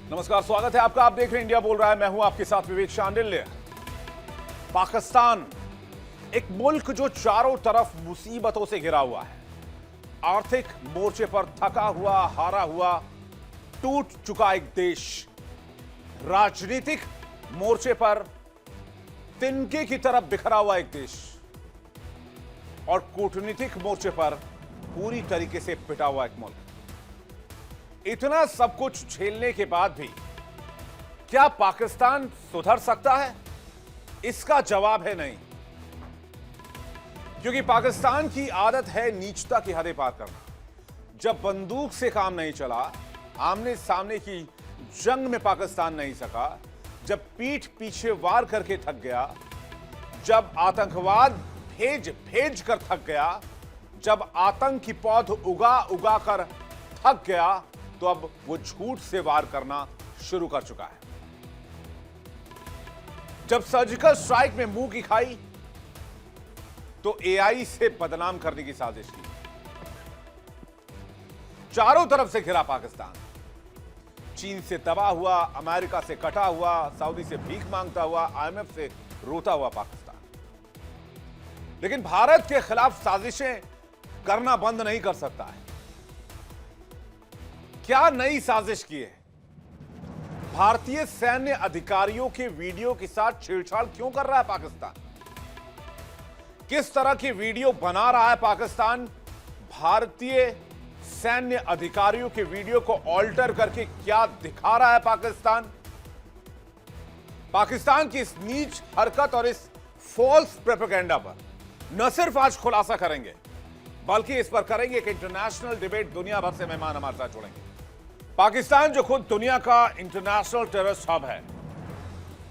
नमस्कार, स्वागत है आपका। आप देख रहे हैं इंडिया बोल रहा है। मैं हूं आपके साथ विवेक शांडिल्य। पाकिस्तान एक मुल्क जो चारों तरफ मुसीबतों से घिरा हुआ है, आर्थिक मोर्चे पर थका हुआ, हारा हुआ, टूट चुका एक देश, राजनीतिक मोर्चे पर तिनके की तरफ बिखरा हुआ एक देश और कूटनीतिक मोर्चे पर पूरी तरीके से पिटा हुआ एक मुल्क। इतना सब कुछ झेलने के बाद भी क्या पाकिस्तान सुधर सकता है? इसका जवाब है नहीं, क्योंकि पाकिस्तान की आदत है नीचता की हदें पार करना। जब बंदूक से काम नहीं चला, आमने सामने की जंग में पाकिस्तान नहीं सका, जब पीठ पीछे वार करके थक गया, जब आतंकवाद भेज भेज कर थक गया, जब आतंक की पौध उगा उगा कर थक गया, तो अब वो झूठ से वार करना शुरू कर चुका है। जब सर्जिकल स्ट्राइक में मुंह की खाई, तो एआई से बदनाम करने की साजिश की। चारों तरफ से घिरा पाकिस्तान, चीन से दबा हुआ, अमेरिका से कटा हुआ, सऊदी से भीख मांगता हुआ, आईएमएफ से रोता हुआ पाकिस्तान। लेकिन भारत के खिलाफ साजिशें करना बंद नहीं कर सकता है। क्या नई साजिश की है? भारतीय सैन्य अधिकारियों के वीडियो के साथ छेड़छाड़ क्यों कर रहा है पाकिस्तान? किस तरह की वीडियो बना रहा है पाकिस्तान? भारतीय सैन्य अधिकारियों के वीडियो को ऑल्टर करके क्या दिखा रहा है पाकिस्तान? पाकिस्तान की इस नीच हरकत और इस फॉल्स प्रोपेगेंडा पर न सिर्फ आज खुलासा करेंगे, बल्कि इस पर करेंगे कि इंटरनेशनल डिबेट। दुनिया भर से मेहमान हमारे साथ जुड़ेंगे। पाकिस्तान जो खुद दुनिया का इंटरनेशनल टेररिस्ट हब है,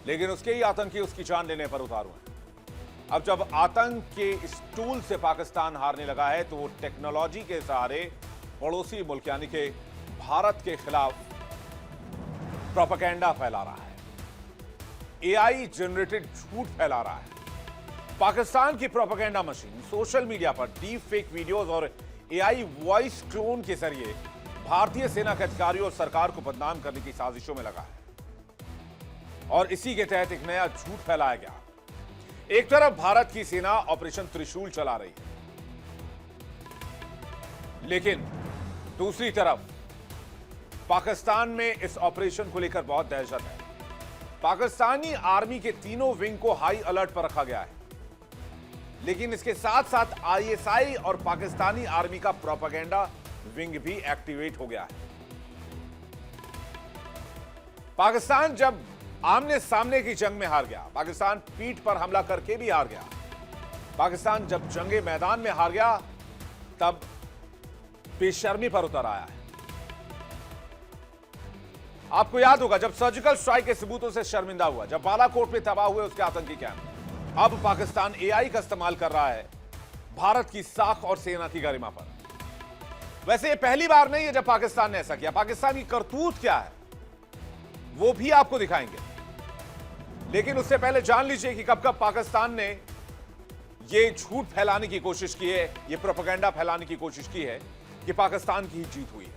लेकिन उसके ही आतंकी उसकी जान लेने पर उतारू हैं। अब जब आतंक के इस टूल से पाकिस्तान हारने लगा है, तो वो टेक्नोलॉजी के सहारे पड़ोसी मुल्क यानी कि भारत के खिलाफ प्रोपेगेंडा फैला रहा है, एआई जनरेटेड झूठ फैला रहा है। पाकिस्तान की प्रोपेगेंडा मशीन सोशल मीडिया पर डीप फेक वीडियोज और एआई वॉइस क्लोन के जरिए भारतीय सेना के अधिकारियों और सरकार को बदनाम करने की साजिशों में लगा है और इसी के तहत एक नया झूठ फैलाया गया। एक तरफ भारत की सेना ऑपरेशन त्रिशूल चला रही है, लेकिन दूसरी तरफ पाकिस्तान में इस ऑपरेशन को लेकर बहुत दहशत है। पाकिस्तानी आर्मी के तीनों विंग को हाई अलर्ट पर रखा गया है, लेकिन इसके साथ साथ आईएसआई और पाकिस्तानी आर्मी का प्रोपेगेंडा विंग भी एक्टिवेट हो गया है। पाकिस्तान जब आमने सामने की जंग में हार गया, पाकिस्तान पीठ पर हमला करके भी हार गया, पाकिस्तान जब जंगे मैदान में हार गया, तब बेशर्मी पर उतर आया है। आपको याद होगा जब सर्जिकल स्ट्राइक के सबूतों से शर्मिंदा हुआ, जब बालाकोट में तबाह हुए उसके आतंकी कैंप, अब पाकिस्तान एआई का इस्तेमाल कर रहा है भारत की साख और सेना की गरिमा पर। वैसे ये पहली बार नहीं है जब पाकिस्तान ने ऐसा किया। पाकिस्तान की करतूत क्या है वो भी आपको दिखाएंगे, लेकिन उससे पहले जान लीजिए कि कब कब पाकिस्तान ने ये झूठ फैलाने की कोशिश की है, ये प्रोपेगेंडा फैलाने की कोशिश की है कि पाकिस्तान की ही जीत हुई है।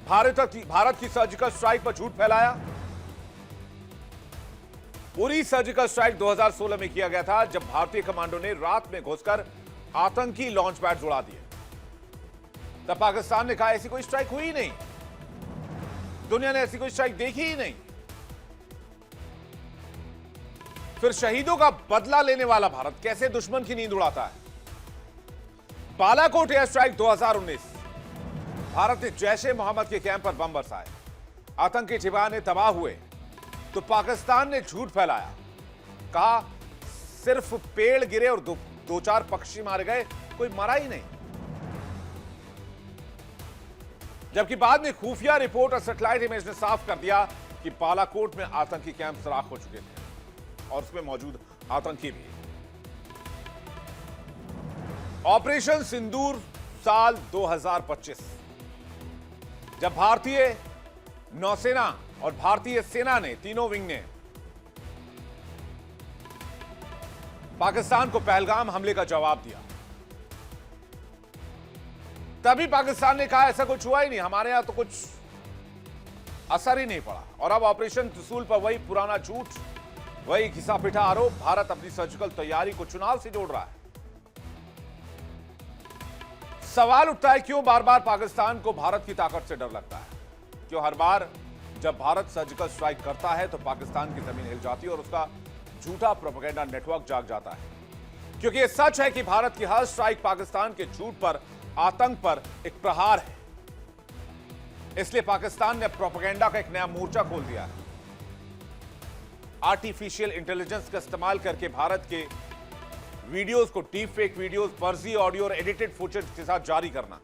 भारत की सर्जिकल स्ट्राइक पर झूठ फैलाया। पूरी सर्जिकल स्ट्राइक 2016 में किया गया था, जब भारतीय कमांडो ने रात में घुसकर आतंकी लॉन्च पैड उड़ा दिए। तब पाकिस्तान ने कहा ऐसी कोई स्ट्राइक हुई ही नहीं, दुनिया ने ऐसी कोई स्ट्राइक देखी ही नहीं। फिर शहीदों का बदला लेने वाला भारत कैसे दुश्मन की नींद उड़ाता है? बालाकोट एयर स्ट्राइक 2019, भारत ने जैश-ए मोहम्मद के कैंप पर बम बरसाए, आतंकी ठिकाने तबाह हुए, तो पाकिस्तान ने झूठ फैलाया, कहा सिर्फ पेड़ गिरे और दो चार पक्षी मारे गए, कोई मरा ही नहीं। जबकि बाद में खुफिया रिपोर्ट और सैटेलाइट इमेज ने साफ कर दिया कि बालाकोट में आतंकी कैंप सुराख हो चुके थे और उसमें मौजूद आतंकी भी। ऑपरेशन सिंदूर साल 2025, जब भारतीय नौसेना और भारतीय सेना ने, तीनों विंग ने पाकिस्तान को पहलगाम हमले का जवाब दिया, तभी पाकिस्तान ने कहा ऐसा कुछ हुआ ही नहीं, हमारे यहां तो कुछ असर ही नहीं पड़ा और अब ऑपरेशन त्रिशूल पर वही पुराना झूठ, वही घिसा पिटा आरोप। भारत अपनी सर्जिकल तैयारी को चुनाव से जोड़ रहा है। सवाल उठता है क्यों बार बार पाकिस्तान को भारत की ताकत से डर लगता है? क्यों हर बार जब भारत सर्जिकल स्ट्राइक करता है तो पाकिस्तान की जमीन हिल जाती है और उसका झूठा प्रोपेगेंडा नेटवर्क जाग जाता है? क्योंकि यह सच है कि भारत की हर स्ट्राइक पाकिस्तान के झूठ पर, आतंक पर एक प्रहार है। इसलिए पाकिस्तान ने प्रोपेगेंडा का एक नया मोर्चा खोल दिया है। आर्टिफिशियल इंटेलिजेंस का इस्तेमाल करके भारत के वीडियोस को, डीप फेक वीडियोस, फर्जी ऑडियो और एडिटेड फुटेज के साथ जारी करना,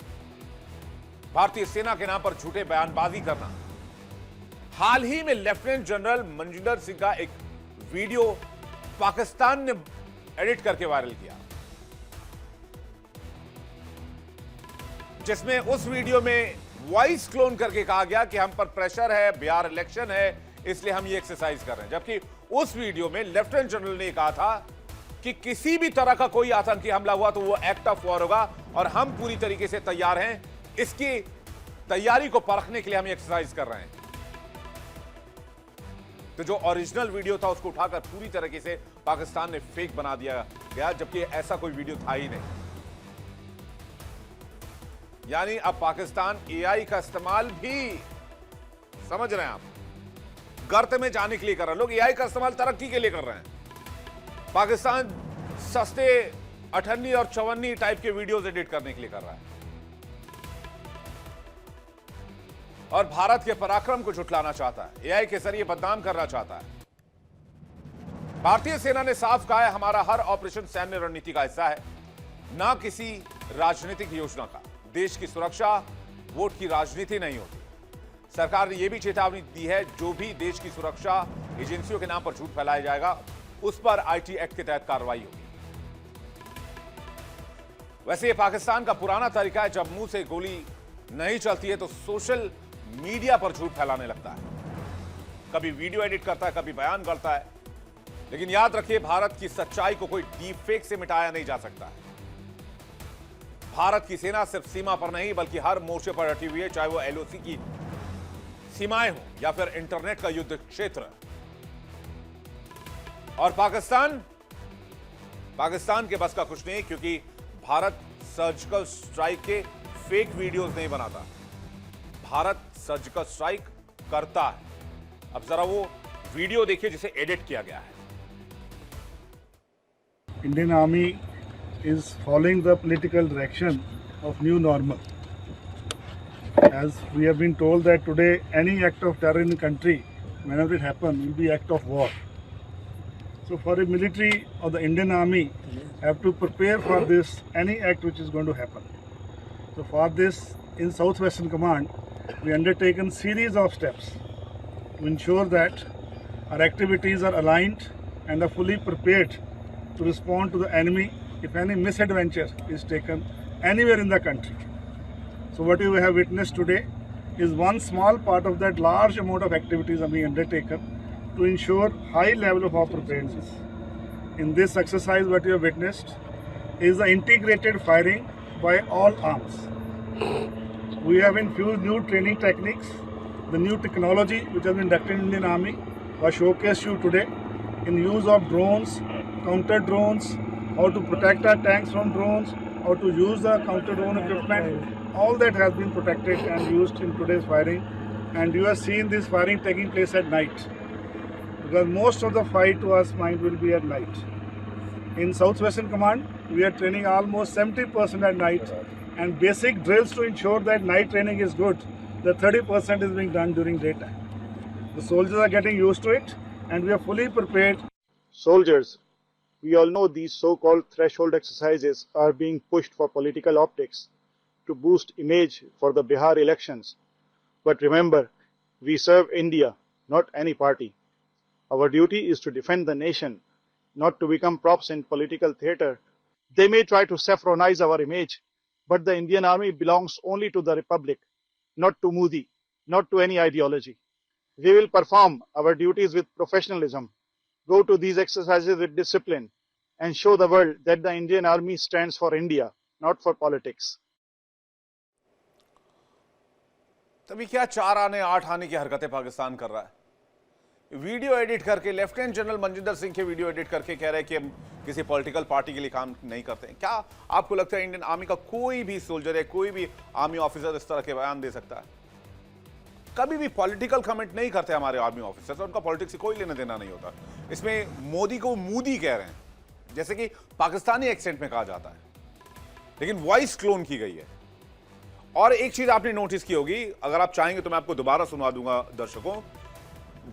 भारतीय सेना के नाम पर झूठे बयानबाजी करना। हाल ही में लेफ्टिनेंट जनरल मनजिंदर सिंह का एक वीडियो पाकिस्तान ने एडिट करके वायरल किया, जिसमें उस वीडियो में वॉइस क्लोन करके कहा गया कि हम पर प्रेशर है, बिहार इलेक्शन है, इसलिए हम ये एक्सरसाइज कर रहे हैं। जबकि उस वीडियो में लेफ्टिनेंट जनरल ने कहा था कि किसी भी तरह का कोई आतंकी हमला हुआ तो वो एक्ट ऑफ वॉर होगा और हम पूरी तरीके से तैयार हैं। इसकी तैयारी को परखने के लिए हम एक्सरसाइज कर रहे हैं। तो जो ओरिजिनल वीडियो था उसको उठाकर पूरी तरीके से पाकिस्तान ने फेक बना दिया गया, जबकि ऐसा कोई वीडियो था ही नहीं। यानी अब पाकिस्तान एआई का इस्तेमाल भी, समझ रहे हैं आप, गर्त में जाने के लिए कर रहे हैं। लोग एआई का इस्तेमाल तरक्की के लिए कर रहे हैं। पाकिस्तान सस्ते 58 और 54 टाइप के वीडियोस एडिट करने के लिए कर रहा है और भारत के पराक्रम को झुठलाना चाहता है, एआई के जरिए बदनाम करना चाहता है। भारतीय सेना ने साफ कहा है, हमारा हर ऑपरेशन सैन्य रणनीति का हिस्सा है, ना किसी राजनीतिक योजना का। देश की सुरक्षा वोट की राजनीति नहीं होती। सरकार ने यह भी चेतावनी दी है, जो भी देश की सुरक्षा एजेंसियों के नाम पर झूठ फैलाया जाएगा उस पर आईटी एक्ट के तहत कार्रवाई होगी। वैसे ये पाकिस्तान का पुराना तरीका है, जब मुंह से गोली नहीं चलती है तो सोशल मीडिया पर झूठ फैलाने लगता है। कभी वीडियो एडिट करता है, कभी बयान करता है। लेकिन याद रखिए, भारत की सच्चाई को कोई डीप फेक से मिटाया नहीं जा सकता है। भारत की सेना सिर्फ सीमा पर नहीं बल्कि हर मोर्चे पर डटी हुई है, चाहे वो एलओसी की सीमाएं हो या फिर इंटरनेट का युद्ध क्षेत्र। और पाकिस्तान के बस का कुछ नहीं, क्योंकि भारत सर्जिकल स्ट्राइक के फेक वीडियोस नहीं बनाता, भारत सर्जिकल स्ट्राइक करता है। अब जरा वो वीडियो देखिए जिसे एडिट किया गया है। Indian Army is following the political direction of new normal. As we have been told that today any act of terror in the country, whenever it happens, will be act of war. So for the military or the Indian Army have to prepare for this, any act which is going to happen. So for this, in Southwestern Command, we undertaken series of steps to ensure that our activities are aligned and are fully prepared to respond to the enemy if any misadventure is taken anywhere in the country. So what you have witnessed today is one small part of that large amount of activities are being undertaken to ensure high level of our preparedness. In this exercise, what you have witnessed is the integrated firing by all arms. We have infused new training techniques. The new technology which has been inducted in the Indian Army was showcased you today in use of drones, counter drones, how to protect our tanks from drones, how to use the counter drone equipment. All that has been protected and used in today's firing. And you have seen this firing taking place at night, because most of the fight to us mind will be at night. In Southwestern Command, we are training almost 70% at night, and basic drills to ensure that night training is good. The 30% is being done during daytime. The soldiers are getting used to it, and we are fully prepared. Soldiers, we all know these so-called threshold exercises are being pushed for political optics to boost image for the Bihar elections. But remember, we serve India, not any party. Our duty is to defend the nation, not to become props in political theatre. They may try to saffronize our image, but the Indian Army belongs only to the Republic, not to Modi, not to any ideology. We will perform our duties with professionalism, go to these exercises with discipline, and show the world that the Indian Army stands for India, not for politics. तभी क्या 4 आने 8 आने की हरकतें पाकिस्तान कर रहा है। Video edit करके लेफ्टिनेंट जनरल मनजिंदर सिंह के वीडियो एडिट करके कह रहे हैं कि हम किसी पॉलिटिकल पार्टी के लिए काम नहीं करते हैं। क्या आपको लगता है इंडियन आर्मी का कोई भी सोल्जर है, कोई भी आर्मी ऑफिसर इस तरह के बयान दे सकता है? कभी भी पॉलिटिकल कमेंट नहीं करते हमारे आर्मी ऑफिसर्स, उनका पॉलिटिक्स से कोई लेना देना नहीं होता। इसमें मोदी को मोदी कह रहे हैं, जैसे कि पाकिस्तानी एक्सेंट में कहा जाता है, लेकिन वॉइस क्लोन की गई है। और एक चीज आपने नोटिस की होगी, अगर आप चाहेंगे तो मैं आपको दोबारा सुनवा दूंगा दर्शकों।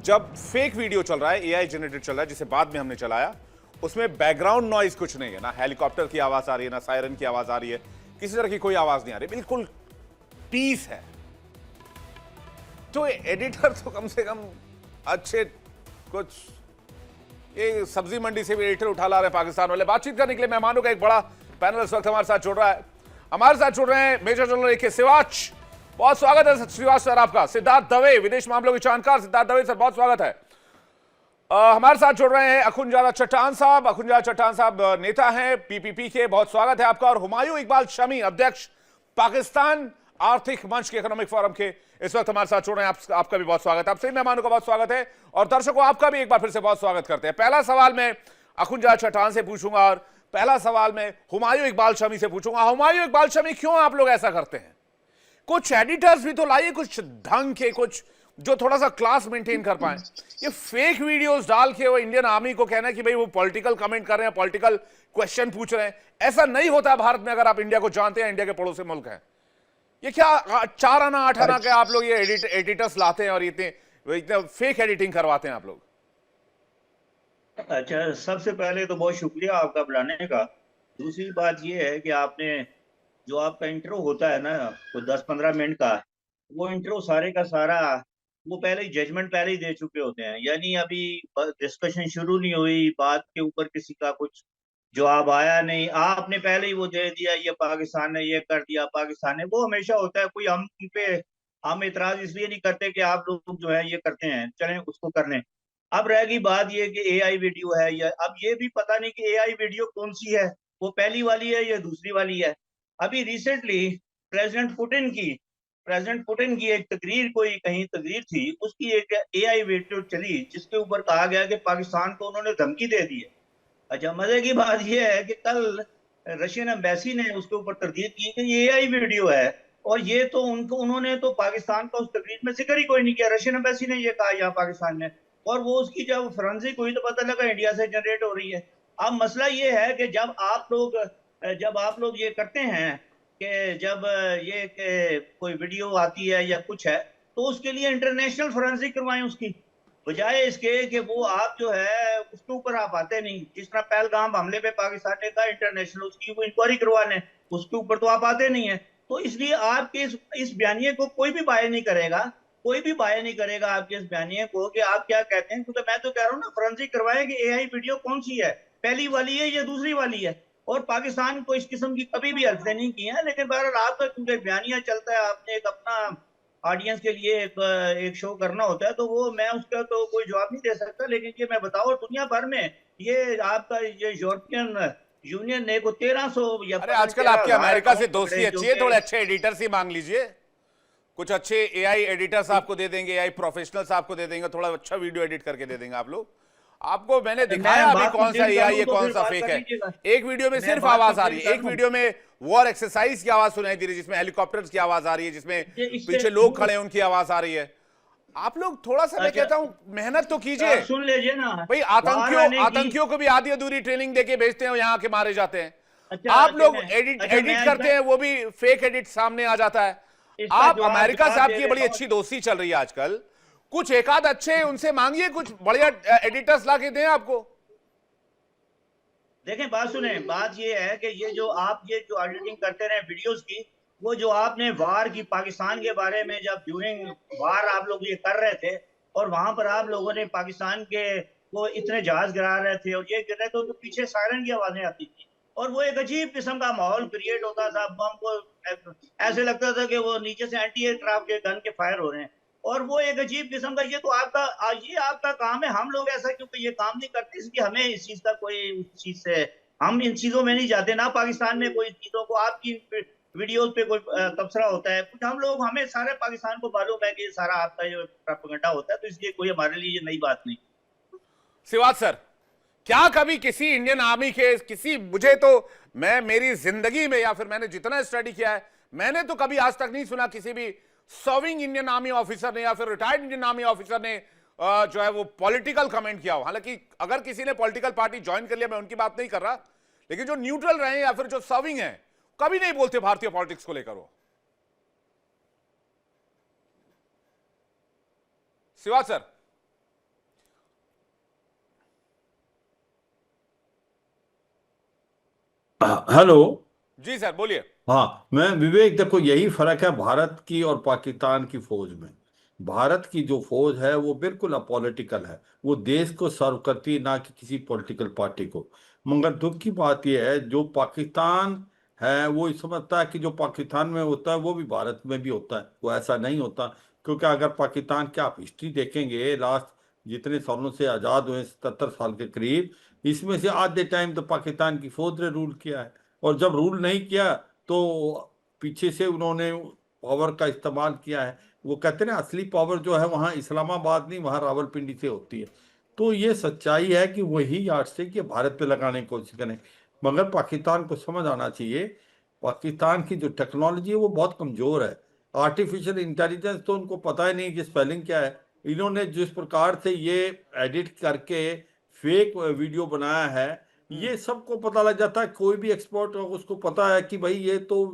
जब फेक वीडियो चल रहा है, एआई जनरेटेड चल रहा है, जिसे बाद में हमने चलाया, उसमें बैकग्राउंड नॉइज कुछ नहीं है, ना हेलीकॉप्टर की आवाज आ रही है, ना सायरन की आवाज आ रही है, किसी तरह की कोई आवाज नहीं आ रही, बिल्कुल पीस है। तो एडिटर तो कम से कम अच्छे कुछ, ये सब्जी मंडी से भी एडिटर उठा ला रहे हैं पाकिस्तान वाले। बातचीत करने के लिए मेहमानों का एक बड़ा पैनल इस वक्त हमारे साथ जुड़ रहा है। हमारे साथ जुड़ रहे हैं मेजर जनरल AK सिवाच, बहुत स्वागत है श्रीवास सर आपका। सिद्धार्थ दवे, विदेश मामलों के जानकार सिद्धार्थ दवे सर, बहुत स्वागत है। हमारे साथ जुड़ रहे हैं अखुंजादा चट्टान साहब। अखुंजादा चट्टान साहब नेता हैं PPP के, बहुत स्वागत है आपका। और हुमायूं इकबाल शमी, अध्यक्ष पाकिस्तान आर्थिक मंच के, इकोनॉमिक फोरम के, इस वक्त हमारे साथ जुड़ रहे हैं। आपका भी बहुत स्वागत है। आप सभी मेहमानों का बहुत स्वागत है और दर्शकों आपका भी एक बार फिर से बहुत स्वागत करते हैं। पहला सवाल मैं अखुंजादा चट्टान से पूछूंगा और पहला सवाल मैं हुमायूं इकबाल शमी से पूछूंगा। हुमायूं इकबाल शमी, क्यों आप लोग ऐसा करते हैं? कुछ एडिटर्स भी तो लाइए, कुछ ढंग के, कुछ जो थोड़ा सा क्लास मेंटेन कर पाए। ये फेक वीडियोस डाल के वो इंडियन आर्मी को कहना है कि भाई वो पॉलिटिकल कमेंट कर रहे हैं, पॉलिटिकल क्वेश्चन पूछ रहे हैं, ऐसा नहीं होता भारत में। अगर आप इंडिया को जानते हैं, इंडिया के पड़ोसी मुल्क है, ये क्या 4 आना 8 आना के आप लोग ये एडिटर्स लाते हैं और इतने फेक एडिटिंग करवाते हैं आप लोग? अच्छा, सबसे पहले तो बहुत शुक्रिया आपका बुलाने का। दूसरी बात ये है कि आपने जो आपका इंट्रो होता है ना, तो 10-15 मिनट का, वो इंट्रो सारे का सारा वो पहले ही जजमेंट पहले ही दे चुके होते हैं। यानी अभी डिस्कशन शुरू नहीं हुई, बात के ऊपर किसी का कुछ जवाब आया नहीं, आपने पहले ही वो दे दिया, ये पाकिस्तान ने ये कर दिया, पाकिस्तान ने। वो हमेशा होता है, कोई हम इतराज इसलिए नहीं करते कि आप लोग जो है ये करते हैं, चलें उसको कर लें। अब रह गई बात ये कि AI वीडियो है, या अब ये भी पता नहीं कि AI वीडियो कौन सी है, वो पहली वाली है या दूसरी वाली है। अभी रिसेंटली प्रेसिडेंट पुतिन की एक तकरीर, कोई कहीं तकरीर थी, उसकी एक AI वीडियो चली जिसके ऊपर कहा गया कि पाकिस्तान को उन्होंने धमकी दे दी है। अच्छा, मजे की बात यह है कि कल रशियन एम्बेसी ने उसके ऊपर तरदीद की कि ये AI वीडियो है, और ये तो उन्होंने तो पाकिस्तान का उस तकरीर में जिक्र ही कोई नहीं किया। रशियन एम्बेसी ने ये कहा यहाँ पाकिस्तान ने, और वो उसकी जब फोरेंसिक हुई तो पता लगा इंडिया से जनरेट हो रही है। अब मसला ये है कि जब आप लोग ये करते हैं कि जब ये कोई वीडियो आती है या कुछ है, तो उसके लिए इंटरनेशनल फोरेंसिक करवाएं उसकी, बजाय इसके कि वो आप जो है उसके ऊपर आप आते नहीं। जिस तरह पहलगाम हमले पे पाकिस्तान ने कहा इंटरनेशनल उसकी वो इंक्वायरी करवाने, उसके ऊपर तो आप आते नहीं है। तो इसलिए आपके इस बयानिए को कोई भी बाय नहीं करेगा, आपके इस बयानिए को कि आप क्या कहते हैं। तो मैं तो कह रहा हूँ ना, फोरेंसिक करवाएं कि AI वीडियो कौन सी है, पहली वाली है या दूसरी वाली है। और पाकिस्तान को इस किस्म की कभी भी हरकतें नहीं की है, लेकिन बहरहाल आपका क्योंकि बयानिया चलता है, आपने एक अपना ऑडियंस के लिए एक शो करना होता है, तो वो मैं उसका तो कोई जवाब नहीं दे सकता। लेकिन ये मैं बताऊं, दुनिया भर में ये आपका ये यूरोपियन यूनियन ने को 1300 या अरे आजकल आपके अमेरिका से दोस्ती अच्छी है, थोड़े अच्छे एडिटर्स ही मांग लीजिए। कुछ अच्छे AI एडिटर्स आपको दे देंगे, AI प्रोफेशनल्स आपको दे देंगे, थोड़ा अच्छा वीडियो एडिट करके दे देंगे आप लोग। आपको मैंने दिखाया अभी कौन सा AI है, कौन सा फेक है। एक वीडियो में सिर्फ आवाज आ रही है, एक वीडियो में वॉर एक्सरसाइज की आवाज सुनाई दे रही है, जिसमें हेलीकॉप्टर्स की आवाज आ रही है, जिसमें पीछे लोग खड़े हैं उनकी आवाज आ रही है। आप लोग थोड़ा सा, मैं कहता हूं मेहनत तो कीजिए। सुन लीजिए ना भाई, आतंकियों को भी आधी अधूरी ट्रेनिंग देके भेजते हैं, यहाँ आके मारे जाते हैं। आप लोग एडिट करते हैं, वो भी फेक एडिट सामने आ जाता है। आप अमेरिका से आपकी बड़ी अच्छी दोस्ती चल रही है आजकल, कुछ एक आध अच्छे उनसे मांगिए, कुछ बढ़िया एडिटर्स ला के दें आपको। देखें, बात सुने, बात ये है कि ये जो एडिटिंग करते रहे वीडियोस की, वो जो आपने वार की पाकिस्तान के बारे में, जब ड्यूरिंग वार आप लोग ये कर रहे थे और वहां पर आप लोगों ने पाकिस्तान के वो इतने जहाज गिरा रहे थे और ये गिर रहे थे, तो पीछे सायरन की आवाजें आती थी और वो एक अजीब किस्म का माहौल क्रिएट होता था। बम को ऐसे लगता था कि वो नीचे से एंटी एयरक्राफ्ट के गन के फायर हो रहे हैं, और वो एक अजीब किस्म का। ये तो आपका काम है। हम लोग ऐसा क्योंकि ये काम नहीं करते, इसलिए हमें इस चीज का कोई, उस चीज से हम इन चीजों में नहीं जाते ना। पाकिस्तान में कोई चीजों को आपकी वीडियोस पे कोई तबसरा होता है कुछ, हम लोग, हमें सारे पाकिस्तान को मालूम है कि ये सारा आपका जो प्रोपेगेंडा होता है, तो इसलिए कोई हमारे लिए ये नई बात नहीं। सिवात सर, क्या कभी किसी इंडियन आर्मी के किसी, मुझे तो, मैं मेरी जिंदगी में या फिर मैंने जितना स्टडी किया है, मैंने तो कभी आज तक नहीं सुना किसी भी सर्विंग इंडियन आर्मी ऑफिसर ने या फिर रिटायर्ड इंडियन आर्मी ऑफिसर ने जो है वो पॉलिटिकल कमेंट किया हो। हालांकि अगर किसी ने पॉलिटिकल पार्टी ज्वाइन कर लिया, मैं उनकी बात नहीं कर रहा, लेकिन जो न्यूट्रल रहे या फिर जो सर्विंग है, कभी नहीं बोलते भारतीय पॉलिटिक्स को लेकर वो। सिवात सर। हेलो। जी सर, बोलिए। हाँ, मैं विवेक, देखो यही फर्क है भारत की और पाकिस्तान की फौज में। भारत की जो फौज है वो बिल्कुल अपॉलिटिकल है, वो देश को सर्व करती है, ना कि किसी पॉलिटिकल पार्टी को। मगर दुख की बात यह है, जो पाकिस्तान है वो ये समझता है कि जो पाकिस्तान में होता है वो भी भारत में भी होता है। वो ऐसा नहीं होता, क्योंकि अगर पाकिस्तान की आप हिस्ट्री देखेंगे, लास्ट जितने सालों से आज़ाद हुए, 77 साल के करीब, इसमें से आधे टाइम तो पाकिस्तान की फौज ने रूल किया है। और जब रूल नहीं किया तो पीछे से उन्होंने पावर का इस्तेमाल किया है। वो कहते हैं ना, असली पावर जो है वहाँ इस्लामाबाद नहीं, वहाँ रावलपिंडी से होती है। तो ये सच्चाई है कि वही याद से कि भारत पे लगाने की कोशिश करें। मगर पाकिस्तान को समझ आना चाहिए, पाकिस्तान की जो टेक्नोलॉजी है वो बहुत कमजोर है। आर्टिफिशियल इंटेलिजेंस तो उनको पता ही नहीं कि स्पेलिंग क्या है। इन्होंने जिस प्रकार से ये एडिट करके फेक वीडियो बनाया है, ये सबको पता लग जाता है। कोई भी एक्सपर्ट हो उसको पता है कि भाई ये तो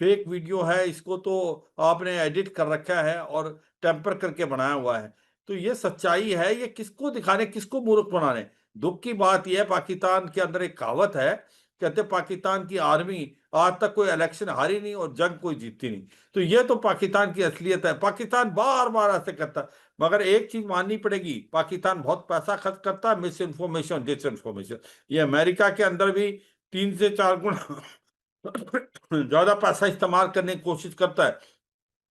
फेक वीडियो है, इसको तो आपने एडिट कर रखा है और टेम्पर करके बनाया हुआ है। तो ये सच्चाई है, ये किसको दिखाने, किसको मूर्ख बनाने। दुख की बात यह है, पाकिस्तान के अंदर एक कहावत है, कहते पाकिस्तान की आर्मी आज तक कोई इलेक्शन हारी नहीं और जंग कोई जीती नहीं। तो ये तो पाकिस्तान की असलियत है। पाकिस्तान बार बार ऐसे करता है, मगर एक चीज माननी पड़ेगी, पाकिस्तान बहुत पैसा खर्च करता है मिस इन्फॉर्मेशन, डिस इन्फॉर्मेशन। ये अमेरिका के अंदर भी 3 से 4 गुना ज्यादा पैसा इस्तेमाल करने की कोशिश करता है।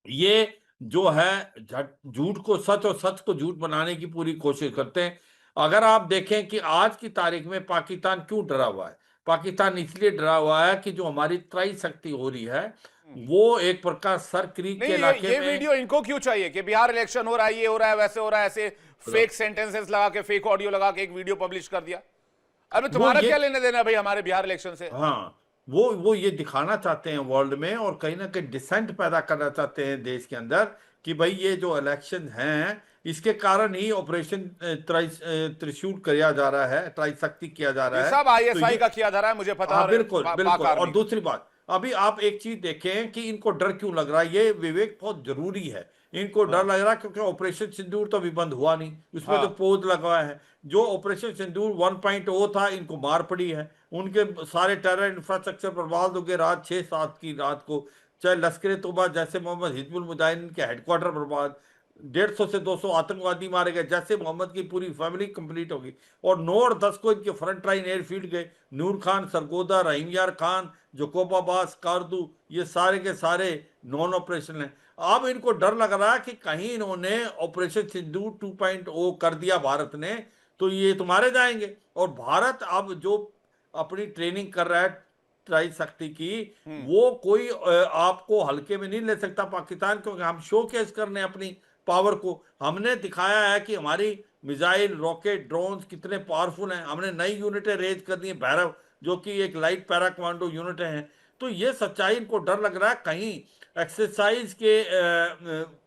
ये जो है झूठ को सच और सच को झूठ बनाने की पूरी कोशिश करते हैं। अगर आप देखें कि आज की तारीख में पाकिस्तान क्यों डरा हुआ है, पाकिस्तान इसलिए डरा हुआ है कि जो हमारी त्राई शक्ति हो रही है वो एक प्रकार सर क्रीक के इलाके ये में। वीडियो इनको क्यों चाहिए कि बिहार इलेक्शन हो रहा है, ये हो रहा है, वैसे हो रहा है, ऐसे फेक सेंटेंसेस लगा के, फेक ऑडियो लगा के एक वीडियो पब्लिश कर दिया। अरे तुम्हारा क्या लेने देना भाई हमारे बिहार इलेक्शन से? हाँ, वो ये दिखाना चाहते हैं वर्ल्ड में, और कहीं ना कहीं डिसेंट पैदा करना चाहते हैं देश के अंदर कि भाई ये जो इलेक्शन हैं इसके कारण ही ऑपरेशन त्रिशूल किया जा रहा है, ट्राई शक्ति किया जा रहा ये है। सब आईएसआई तो का किया जा रहा है, मुझे पता है। बिल्कुल बिल्कुल। और दूसरी बात, अभी आप एक चीज देखें कि इनको डर क्यों लग रहा है, ये विवेक बहुत जरूरी है। इनको डर लग रहा है क्योंकि ऑपरेशन सिंदूर तो अभी बंद हुआ नहीं, उसमें तो पोज लगा है। जो ऑपरेशन सिंदूर 1.0 था, इनको मार पड़ी है, उनके सारे टेरर इंफ्रास्ट्रक्चर बर्बाद हो गए। रात 6-7 की रात को चाहे लश्कर तोबा जैसे मोहम्मद हिजबुल मुजाहिदीन के हेडक्वार्टर बर्बाद, 150 से 200 आतंकवादी मारे गए, जैसे मोहम्मद की पूरी फैमिली कंप्लीट होगी। और 9 और 10 को इनके फ्रंट लाइन एयरफील्ड गए, नूर खान, सरगोदा, रहीम यार खान, जोकोबाबाद, कारदू, ये सारे के सारे नॉन ऑपरेशन हैं। अब इनको डर लग रहा है कि कहीं इन्होंने ऑपरेशन सिंदूर 2.0 कर दिया भारत ने, तो ये तुम्हारे जाएंगे। और भारत अब जो अपनी ट्रेनिंग कर रहा है ट्राई शक्ति की, वो कोई आपको हल्के में नहीं ले सकता पाकिस्तान, क्योंकि हम शोकेस करने अपनी पावर को। हमने दिखाया है कि हमारी मिसाइल, रॉकेट, ड्रोन्स कितने पावरफुल हैं। हमने नई यूनिटें रेज कर दी, भैरव जो कि एक लाइट पैरा कमांडो यूनिट हैं। तो ये सच्चाई, इनको डर लग रहा है कहीं एक्सरसाइज के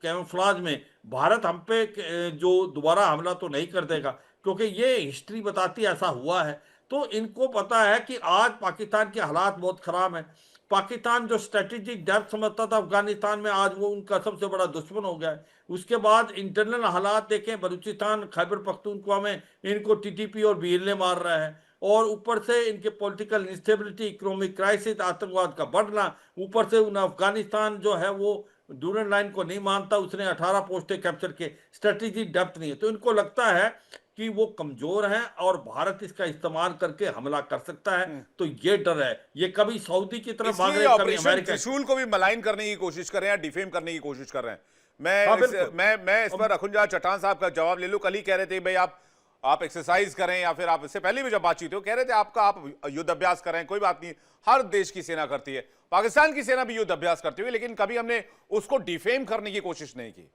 कैमोफ्लेज में भारत हम पे जो दोबारा हमला तो नहीं कर देगा, क्योंकि ये हिस्ट्री बताती ऐसा हुआ है। तो इनको पता है कि आज पाकिस्तान के हालात बहुत खराब हैं। पाकिस्तान जो स्ट्रेटेजिक डेप्थ समझता था अफगानिस्तान में, आज वो उनका सबसे बड़ा दुश्मन हो गया है। उसके बाद इंटरनल हालात देखें, बलूचिस्तान, खैबर पख्तूनख्वा में इनको टीटीपी और बीएलए मार रहा है, और ऊपर से इनके पॉलिटिकल इंस्टेबिलिटी, इकोनॉमिक क्राइसिस, आतंकवाद का बढ़ना, ऊपर से उन अफगानिस्तान जो है वो डूरन लाइन को नहीं मानता, उसने 18 पोस्टें कैप्चर के, स्ट्रेटेजी डेप्थ नहीं है। तो इनको लगता है कि वो कमजोर हैं और भारत इसका इस्तेमाल करके हमला कर सकता है। तो ये डर है, ये कभी सऊदी की तरफ भाग रहे हैं, कभी अमेरिका। त्रिशूल को भी मलाइन करने की कोशिश कर रहे हैं, डिफेम करने की कोशिश कर रहे हैं। मैं इस पर अखुंजा चट्टान साहब का जवाब ले लूं। कल ही कह रहे थे भाई आप आप एक्सरसाइज करें या फिर आप इससे पहले भी जब बातचीत हो कह रहे थे आप युद्ध अभ्यास करें, कोई बात नहीं, हर देश की सेना करती है, पाकिस्तान की सेना भी युद्ध अभ्यास करती हुई, लेकिन कभी हमने उसको डिफेम करने की कोशिश नहीं की।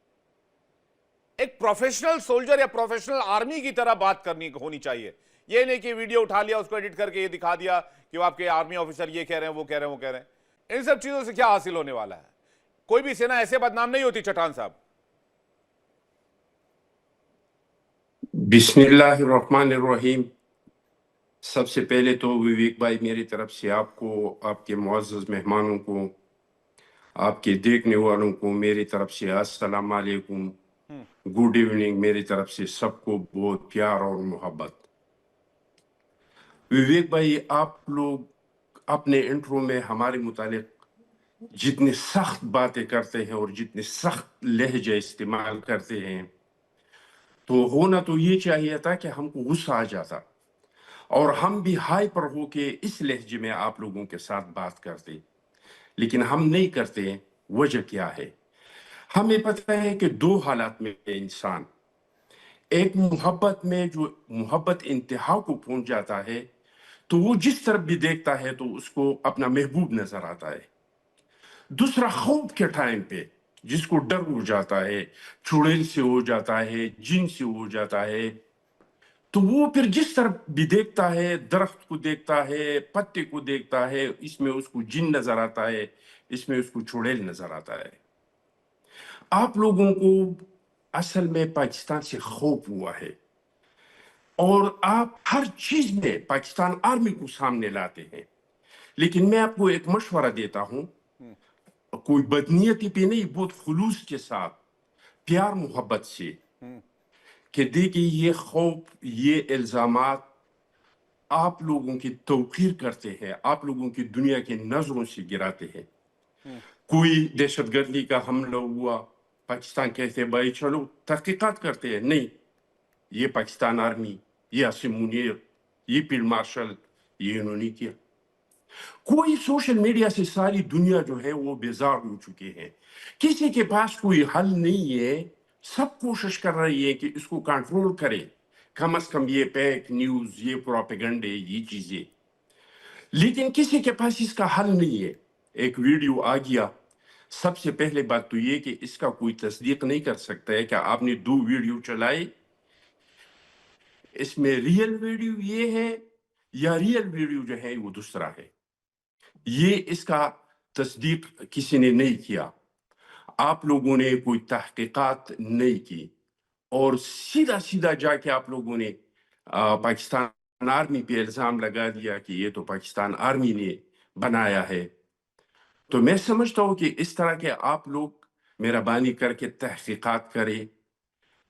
एक प्रोफेशनल सोल्जर या प्रोफेशनल आर्मी की तरह बात करनी होनी चाहिए। ये नहीं कि वीडियो उठा लिया, उसको एडिट करके ये दिखा दिया कि वो आपके आर्मी ऑफिसर ये कह रहे हैं, वो कह रहे हैं, वो कह रहे हैं। इन सब चीजों से क्या हासिल होने वाला है? कोई भी सेना ऐसे बदनाम नहीं होती चट्टान साहब। बिस्मिल्लाहिर्रहमानिर्रहीम। सबसे पहले तो विवेक भाई मेरी तरफ से आपको, आपके मुअज़्ज़ज़ मेहमानों को, आपके देखने वालों को मेरी तरफ से अस्सलाम वालेकुम, गुड इवनिंग। मेरी तरफ से सबको बहुत प्यार और मोहब्बत। विवेक भाई, आप लोग अपने इंट्रो में हमारे मुतालिक जितनी सख्त बातें करते हैं और जितने सख्त लहजे इस्तेमाल करते हैं, तो होना तो ये चाहिए था कि हमको गुस्सा आ जाता और हम भी हाइपर होके इस लहजे में आप लोगों के साथ बात करते, लेकिन हम नहीं करते। वजह क्या है? हमें पता है कि दो हालात में इंसान, एक मोहब्बत में जो मोहब्बत इंतहा को पहुंच जाता है तो वो जिस तरफ भी देखता है तो उसको अपना महबूब नजर आता है। दूसरा, खौफ के टाइम पे जिसको डर हो जाता है, चुड़ैल से हो जाता है, जिन से हो जाता है, तो वो फिर जिस तरफ भी देखता है, दरख्त को देखता है, पत्ते को देखता है, इसमें उसको जिन नजर आता है, इसमें उसको चुड़ैल नजर आता है। आप लोगों को असल में पाकिस्तान से खौफ हुआ है और आप हर चीज में पाकिस्तान आर्मी को सामने लाते हैं, लेकिन मैं आपको एक मशवरा देता हूं, कोई बदनीयती पे नहीं, बहुत खुलूस के साथ, प्यार मोहब्बत से, कि देखिए ये खौफ, ये इल्जामात आप लोगों की तौकीर करते हैं, आप लोगों की दुनिया की नजरों से गिराते हैं। कोई दहशतगर्दी का हमला हुआ, पाकिस्तान कहते हैं भाई चलो तहकीकात करते हैं, नहीं, ये पाकिस्तान आर्मी, ये आसिम मुनीर, ये फील्ड मार्शल, ये इन्होंने किया। कोई सोशल मीडिया से सारी दुनिया जो है वो बेजार हो चुके हैं, किसी के पास कोई हल नहीं है, सब कोशिश कर रही है कि इसको कंट्रोल करे, कम से कम ये फेक न्यूज, ये प्रोपेगेंडे, ये चीजें, लेकिन किसी के पास इसका हल नहीं है। एक वीडियो आ गया, सबसे पहले बात तो ये कि इसका कोई तस्दीक नहीं कर सकता है कि आपने 2 वीडियो चलाए, इसमें रियल वीडियो ये है या रियल वीडियो जो है वो दूसरा है, ये इसका तस्दीक किसी ने नहीं किया। आप लोगों ने कोई तहकीकात नहीं की और सीधा सीधा जाके आप लोगों ने पाकिस्तान आर्मी पे इल्जाम लगा दिया कि ये तो पाकिस्तान आर्मी ने बनाया है। तो मैं समझता हूँ कि इस तरह के आप लोग मेहरबानी करके तहकीकात करें,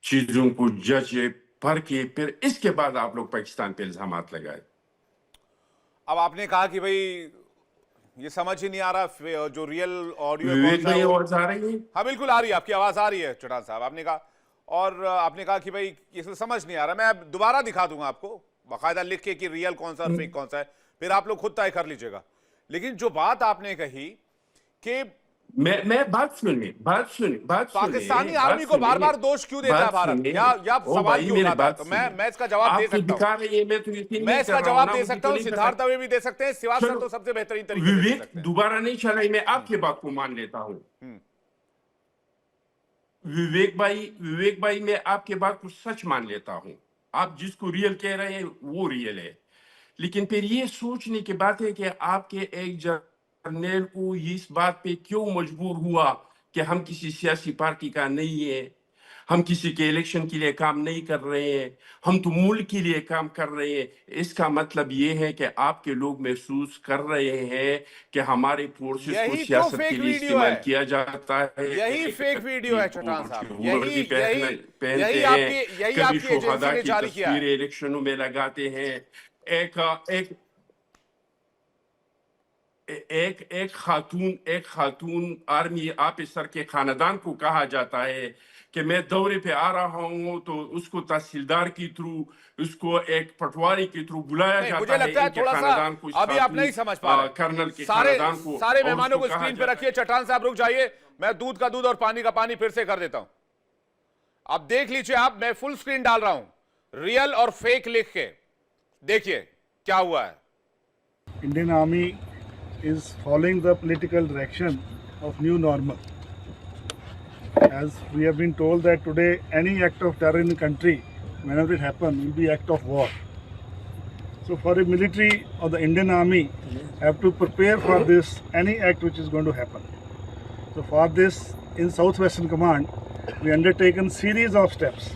चीजों को जज पर के, फिर इसके बाद आप लोग पाकिस्तान पे इल्जामात लगाए। अब आपने कहा कि भाई ये समझ ही नहीं आ रहा जो रियल ऑडियो विवेक भाई आवाज आ रही है? हाँ बिल्कुल आ रही है, आपकी आवाज आ रही है चट्टान साहब। आपने कहा, और आपने कहा कि भाई इसमें समझ नहीं आ रहा, मैं अब दोबारा दिखा दूंगा आपको बाकायदा लिख के कि रियल कौन सा और फेक कौन सा है, फिर आप लोग खुद तय कर लीजिएगा। लेकिन जो बात आपने कही कि मैं बात सुनिए, पाकिस्तानी आर्मी को बार बार दोष क्यों देता है भारत, या सवाल क्यों उठाता है, तो मैं इसका जवाब दे सकता हूं, मैं इसका जवाब दे सकता हूं, सिद्धार्थ दवे भी दे सकते हैं, सिवाज सर तो सबसे बेहतरीन तरीके से दे सकते विवेक हैं। दोबारा नहीं चलाई, मैं आपकी बात को मान लेता हूं। विवेक भाई मैं आपके बात को सच मान लेता हूं, आप जिसको रियल कह रहे हैं वो रियल है, लेकिन फिर ये सोचने की बात है कि आपके एक जर्नल को इस बात पे क्यों मजबूर हुआ कि हम किसी सियासी पार्टी का नहीं है, हम किसी के इलेक्शन के लिए काम नहीं कर रहे हैं, हम तो मुल्क के लिए काम कर रहे हैं। इसका मतलब ये है कि आपके लोग महसूस कर रहे हैं कि हमारे फोर्सेस को सियासत के लिए इस्तेमाल किया जाता है। यही फेक वीडियो है चट्टान साहब, यही पहनते हैं, कभी शोहदा की तस्वीरें इलेक्शनों में लगाते हैं। एक खातून आर्मी ऑफिसर के खानदान को कहा जाता है कि मैं दौरे पे आ रहा हूं, तो उसको तहसीलदार के थ्रू, उसको एक पटवारी के थ्रू बुलाया जाता है। मुझे लगता है थोड़ा सा अभी आप नहीं समझ पा रहे, कर्नल के खानदान को, सारे मेहमानों को स्क्रीन पे रखिए। चट्टान साहब रुक जाइए, मैं दूध का दूध और पानी का पानी फिर से कर देता हूं, आप देख लीजिए। आप, मैं फुल स्क्रीन डाल रहा हूं, रियल और फेक लिख के देखिए क्या हुआ है। Indian Army is following the political direction of new normal. As we have been told that today any act of terror in the country, whenever it happens, will be act of war. So for the military or the Indian Army have to prepare for this, any act which is going to happen. So for this, in Southwestern Command, we undertaken series of steps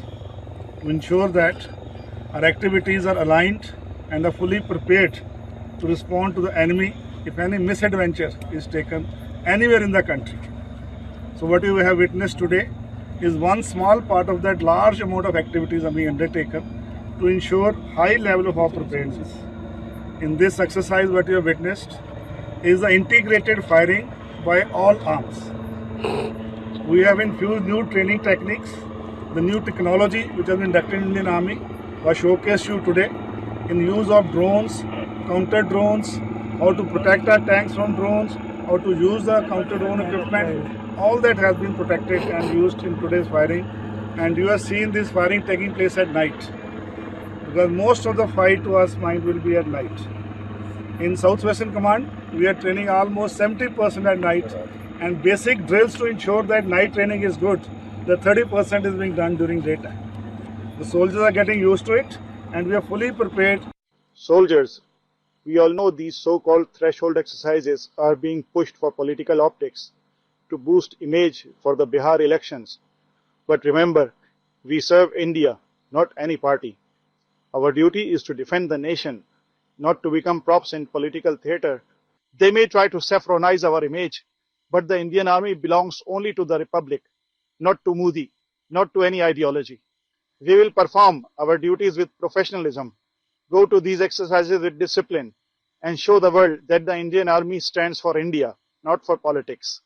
to ensure that our activities are aligned and are fully prepared to respond to the enemy if any misadventure is taken anywhere in the country. So what you have witnessed today is one small part of that large amount of activities are being undertaken to ensure high level of our preparedness. In this exercise, what you have witnessed is the integrated firing by all arms. We have infused new training techniques. The new technology which has been inducted in the Indian Army was showcased to you today in use of drones, counter drones, how to protect our tanks from drones, how to use the counter drone equipment. All that has been protected and used in today's firing. And you have seen this firing taking place at night, because most of the fight to us mind will be at night. In Southwestern Command, we are training almost 70% at night, and basic drills to ensure that night training is good. The 30% is being done during daytime. The soldiers are getting used to it, and we are fully prepared. Soldiers, we all know these so-called threshold exercises are being pushed for political optics to boost image for the Bihar elections. But remember, we serve India, not any party. Our duty is to defend the nation, not to become props in political theatre. They may try to saffronize our image, but the Indian Army belongs only to the Republic, not to Modi, not to any ideology. We will perform our duties with professionalism, go to these exercises with discipline, and show the world that the Indian Army stands for India, not for politics.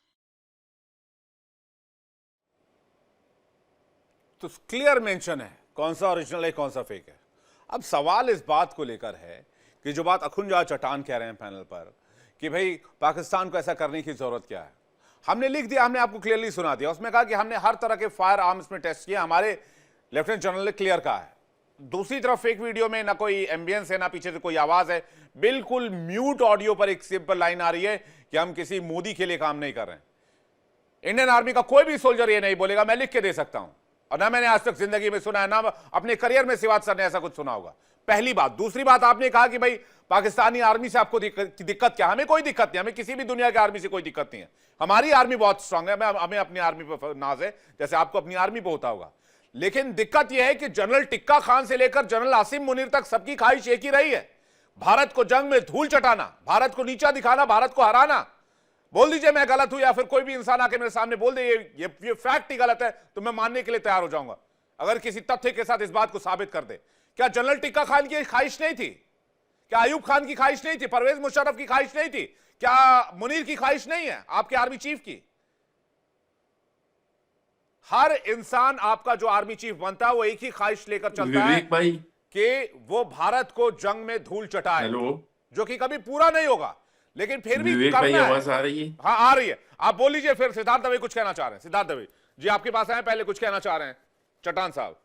तो clear mention है कौन सा original है कौन सा fake है। अब सवाल इस बात को लेकर है कि जो बात अखुंजा चट्टान कह रहे हैं पैनल पर कि भाई पाकिस्तान को ऐसा करने की जरूरत क्या है। हमने लिख दिया, हमने आपको क्लियरली सुना दिया, उसमें कहा कि हमने हर तरह के फायर आर्म्स में टेस्ट किए, हमारे लेफ्टिनेंट जनरल ने क्लियर कहा है। दूसरी तरफ फेक वीडियो में ना कोई एम्बियंस है ना पीछे से कोई आवाज है, बिल्कुल म्यूट ऑडियो पर एक सिंपल लाइन आ रही है कि हम किसी मोदी के लिए काम नहीं कर रहे हैं। इंडियन आर्मी का कोई भी सोल्जर ये नहीं बोलेगा मैं लिख के दे सकता हूं, और ना मैंने आज तक जिंदगी में सुना है, ना अपने करियर में शिवाज सर ने ऐसा कुछ सुना होगा। पहली बात। दूसरी बात, आपने कहा कि भाई पाकिस्तानी आर्मी से आपको दिक्कत क्या? हमें कोई दिक्कत नहीं, हमें किसी भी दुनिया की आर्मी से कोई दिक्कत नहीं है। हमारी आर्मी बहुत स्ट्रांग है, हमें अपनी आर्मी पर नाज है जैसे आपको अपनी आर्मी पर होता होगा। लेकिन दिक्कत यह है कि जनरल टिक्का खान से लेकर जनरल आसिम मुनीर तक सबकी ख्वाहिश एक ही रही है, भारत को जंग में धूल चटाना, भारत को नीचा दिखाना, भारत को हराना। बोल दीजिए मैं गलत हूं, या फिर कोई भी इंसान आके मेरे सामने बोल दे ये फैक्ट ही गलत है, तो मैं मानने के लिए तैयार हो जाऊंगा अगर किसी तथ्य के साथ इस बात को साबित कर दे। क्या जनरल टिक्का खान की ख्वाहिश नहीं थी? क्या अयूब खान की ख्वाहिश नहीं थी? परवेज मुशर्रफ की ख्वाहिश नहीं थी? क्या मुनीर की ख्वाहिश नहीं है आपके आर्मी चीफ की? हर इंसान आपका जो आर्मी चीफ बनता है वो एक ही ख्वाहिश लेकर चलता है भाई कि वो भारत को जंग में धूल चटाए, हेलो, जो कि कभी पूरा नहीं होगा, लेकिन फिर भी विवेक भाई आवाज आ रही है? हाँ आ रही है, आप बोल लीजिए। फिर सिद्धार्थ दवे कुछ कहना चाह रहे हैं। सिद्धार्थ दवे जी आपके पास आए, पहले कुछ कहना चाह रहे हैं चट्टान साहब।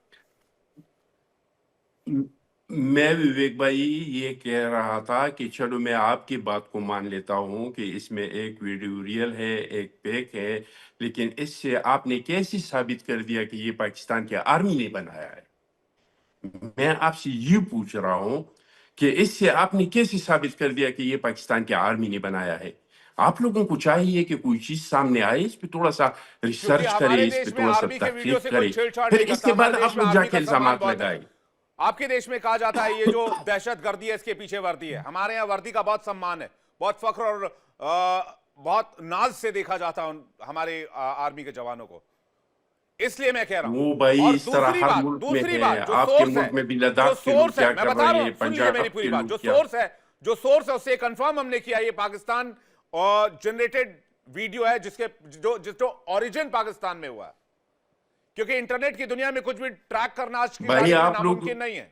मैं विवेक भाई ये कह रहा था कि चलो मैं आपकी बात को मान लेता हूं कि इसमें एक वीडियो रियल है एक फेक है, लेकिन इससे आपने कैसे साबित कर दिया कि ये पाकिस्तान की आर्मी ने बनाया है? मैं आपसे ये पूछ रहा हूं कि इससे आपने कैसे साबित कर दिया कि ये पाकिस्तान की आर्मी ने बनाया है? आप लोगों को चाहिए कि कोई चीज सामने आए, इस पे थोड़ा सा रिसर्च करे, इस पे थोड़ा सा तहकीक करे, फिर इसके बाद आप लोग जाके इल्जाम लगाए। आपके देश में कहा जाता है ये जो दहशतगर्दी है इसके पीछे वर्दी है। हमारे यहाँ वर्दी का बहुत सम्मान है, बहुत फख्र और बहुत नाज से देखा जाता है हमारे आर्मी के जवानों को, इसलिए मैं कह रहा हूं। वो भाई और इस तरह हर मुल्क में है, आपके मुल्क में भी लद्दाख के लोग क्या कर रहे हैं, पंजाब के लोग क्या। जो सोर्स है उससे कंफर्म हमने किया ये पाकिस्तान और जनरेटेड वीडियो है जिसके जो ओरिजिन पाकिस्तान में हुआ है, क्योंकि इंटरनेट की दुनिया में कुछ भी ट्रैक करना आज की नामुमकिन नहीं है।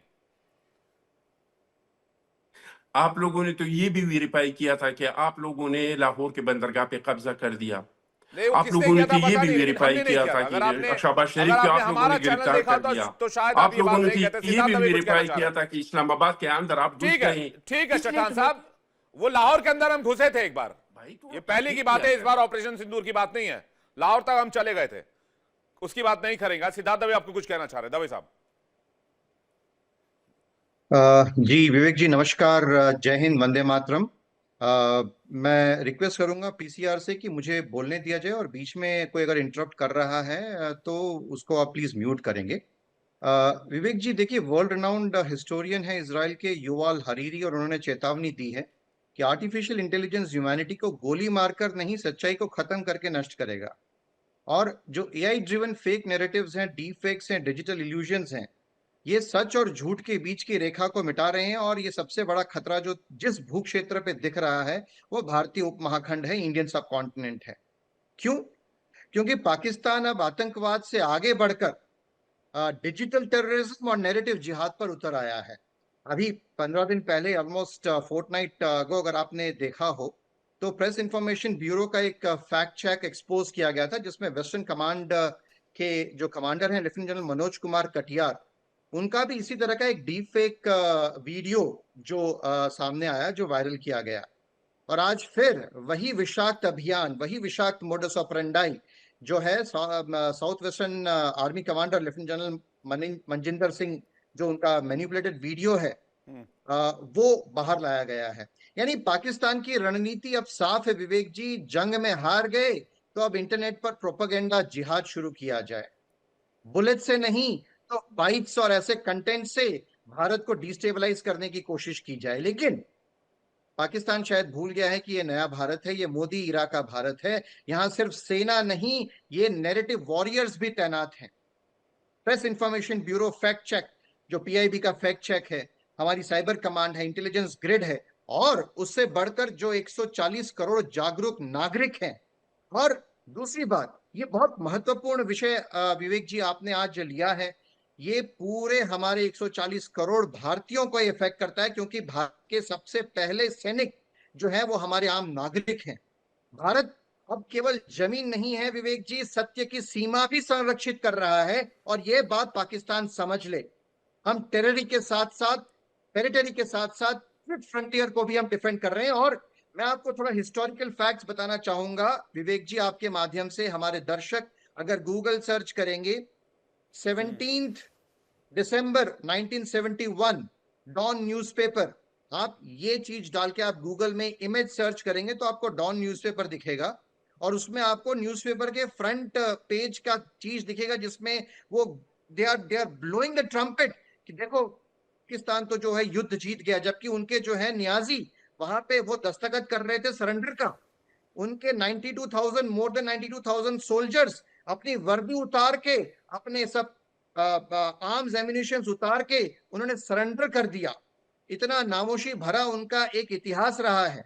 आप लोगों ने तो ये भी वेरीफाई किया था कि आप लोगों ने लाहौर के बंदरगाह पे कब्जा कर दिया, नहीं, वो आप किसने लोगों ने किया था तो ये पता भी नहीं, लेकिन वेरीफाई हमने नहीं किया किया था था। अगर आपने कि शहबाज शरीफ को आप लोगों हमारा ने चैनल गिरफ्तार देखा कर होता दिया। तो शायद आप आप ये बात लोगों ने नहीं कहते। तो ये सिद्धार्थ भी अभी कुछ कहना वेरीफाई चाह किया रहे था कि इस्लामाबाद के अंदर आप घुस हैं। गए। ठीक है इसलिए चट्टान तो साहब, वो लाहौर के अंदर हम घुसे थे एक बार। भाई तो ये आप पहले ठीक की बात किया है, इस है। बार ऑपरेशन सिंदूर की बात नहीं है। लाहौर तक हम चले गए थे, उसकी बात नहीं करेंगे। सिद्धार्थ दवे आपको कुछ कहना चाह रहे हैं, दवे साहब। जी विवेक जी नमस्कार। जय हिंद, वंदे मातरम। मैं रिक्वेस्ट करूंगा पीसीआर से कि मुझे बोलने दिया जाए और बीच में कोई अगर इंटरप्ट कर रहा है तो उसको आप प्लीज म्यूट करेंगे। विवेक जी देखिए, वर्ल्ड रिनाउंड हिस्टोरियन है इजराइल के युवाल हरीरी, और उन्होंने चेतावनी दी है कि आर्टिफिशियल इंटेलिजेंस ह्यूमैनिटी को गोली मारकर नहीं, सच्चाई को खत्म करके नष्ट करेगा। और जो एआई ड्रिवन फेक नैरेटिव्स हैं, डीप फेक्स हैं, डिजिटल इल्यूजन्स हैं, ये सच और झूठ के बीच की रेखा को मिटा रहे हैं। और ये सबसे बड़ा खतरा जो जिस भू क्षेत्र पे दिख रहा है वो भारतीय उपमहाखंड है, इंडियन सब कॉन्टिनेंट है। क्यों? क्योंकि पाकिस्तान अब आतंकवाद से आगे बढ़कर डिजिटल टेररिज्म और नैरेटिव जिहाद पर उतर आया है। अभी 15 दिन पहले, ऑलमोस्ट फोर्टनाइट अगो, अगर आपने देखा हो तो प्रेस इंफॉर्मेशन ब्यूरो का एक फैक्ट चेक एक्सपोज किया गया था, जिसमें वेस्टर्न कमांड के जो कमांडर हैं लेफ्टिनेंट जनरल मनोज कुमार कटियार, उनका भी इसी तरह का एक डीप फेक वीडियो जो सामने आया, जो वायरल किया गया। और आज फिर वही विषाक्त अभियान, वही विषाक्त मोडस ऑपरेंडाई जो है south western army commander lieutenant general Manjinder Singh, जो उनका मैनिपुलेटेड वीडियो है, वो बाहर लाया गया है। यानी पाकिस्तान की रणनीति अब साफ है विवेक जी, जंग में हार गए तो अब इंटरनेट पर प्रोपेगेंडा जिहाद शुरू किया जाए। बुलेट से नहीं तो बाइट्स और ऐसे कंटेंट से भारत को डिस्टेबलाइज करने की कोशिश की जाए। लेकिन पाकिस्तान शायद भूल गया है कि ये नया भारत है, ये मोदी इरा का भारत है। यहां सिर्फ सेना नहीं, ये नैरेटिव वॉरियर्स भी तैनात हैं। Press information bureau fact check, जो पीआईबी का फैक्ट चेक है, हमारी साइबर कमांड है, इंटेलिजेंस ग्रिड है, और उससे बढ़कर जो 140 करोड़ जागरूक नागरिक हैं। और दूसरी बात, ये बहुत महत्वपूर्ण विषय विवेक जी आपने आज लिया है, ये पूरे हमारे 140 करोड़ भारतीयों को इफेक्ट करता है, क्योंकि भारत के सबसे पहले सैनिक जो है वो हमारे आम नागरिक हैं। भारत अब केवल जमीन नहीं है विवेक जी, सत्य की सीमा भी संरक्षित कर रहा है। और ये बात पाकिस्तान समझ ले। हम टेरिटरी के साथ साथ फ्रंटियर को भी हम डिफेंड कर रहे हैं। और मैं आपको थोड़ा हिस्टोरिकल फैक्ट्स बताना चाहूंगा विवेक जी, आपके माध्यम से। हमारे दर्शक अगर गूगल सर्च करेंगे 17 दिसंबर 1971 डॉन न्यूज़पेपर, आप ये चीज डाल के आप गूगल में इमेज सर्च करेंगे तो आपको डॉन न्यूज़पेपर दिखेगा, और उसमें आपको न्यूज़पेपर के फ्रंट पेज का चीज दिखेगा, जिसमें वो they are blowing the trumpet कि देखो पाकिस्तान तो जो है युद्ध जीत गया, जबकि उनके जो है न्याजी वहां पे वो दस्तखत कर रहे थे सरेंडर का। उनके 92,000, मोर देन 92,000 सोल्जर्स अपनी वर्दी उतार के, अपने सब आर्म्स एम्युनिशन उतार के उन्होंने सरेंडर कर दिया। इतना नामोशी भरा उनका एक इतिहास रहा है।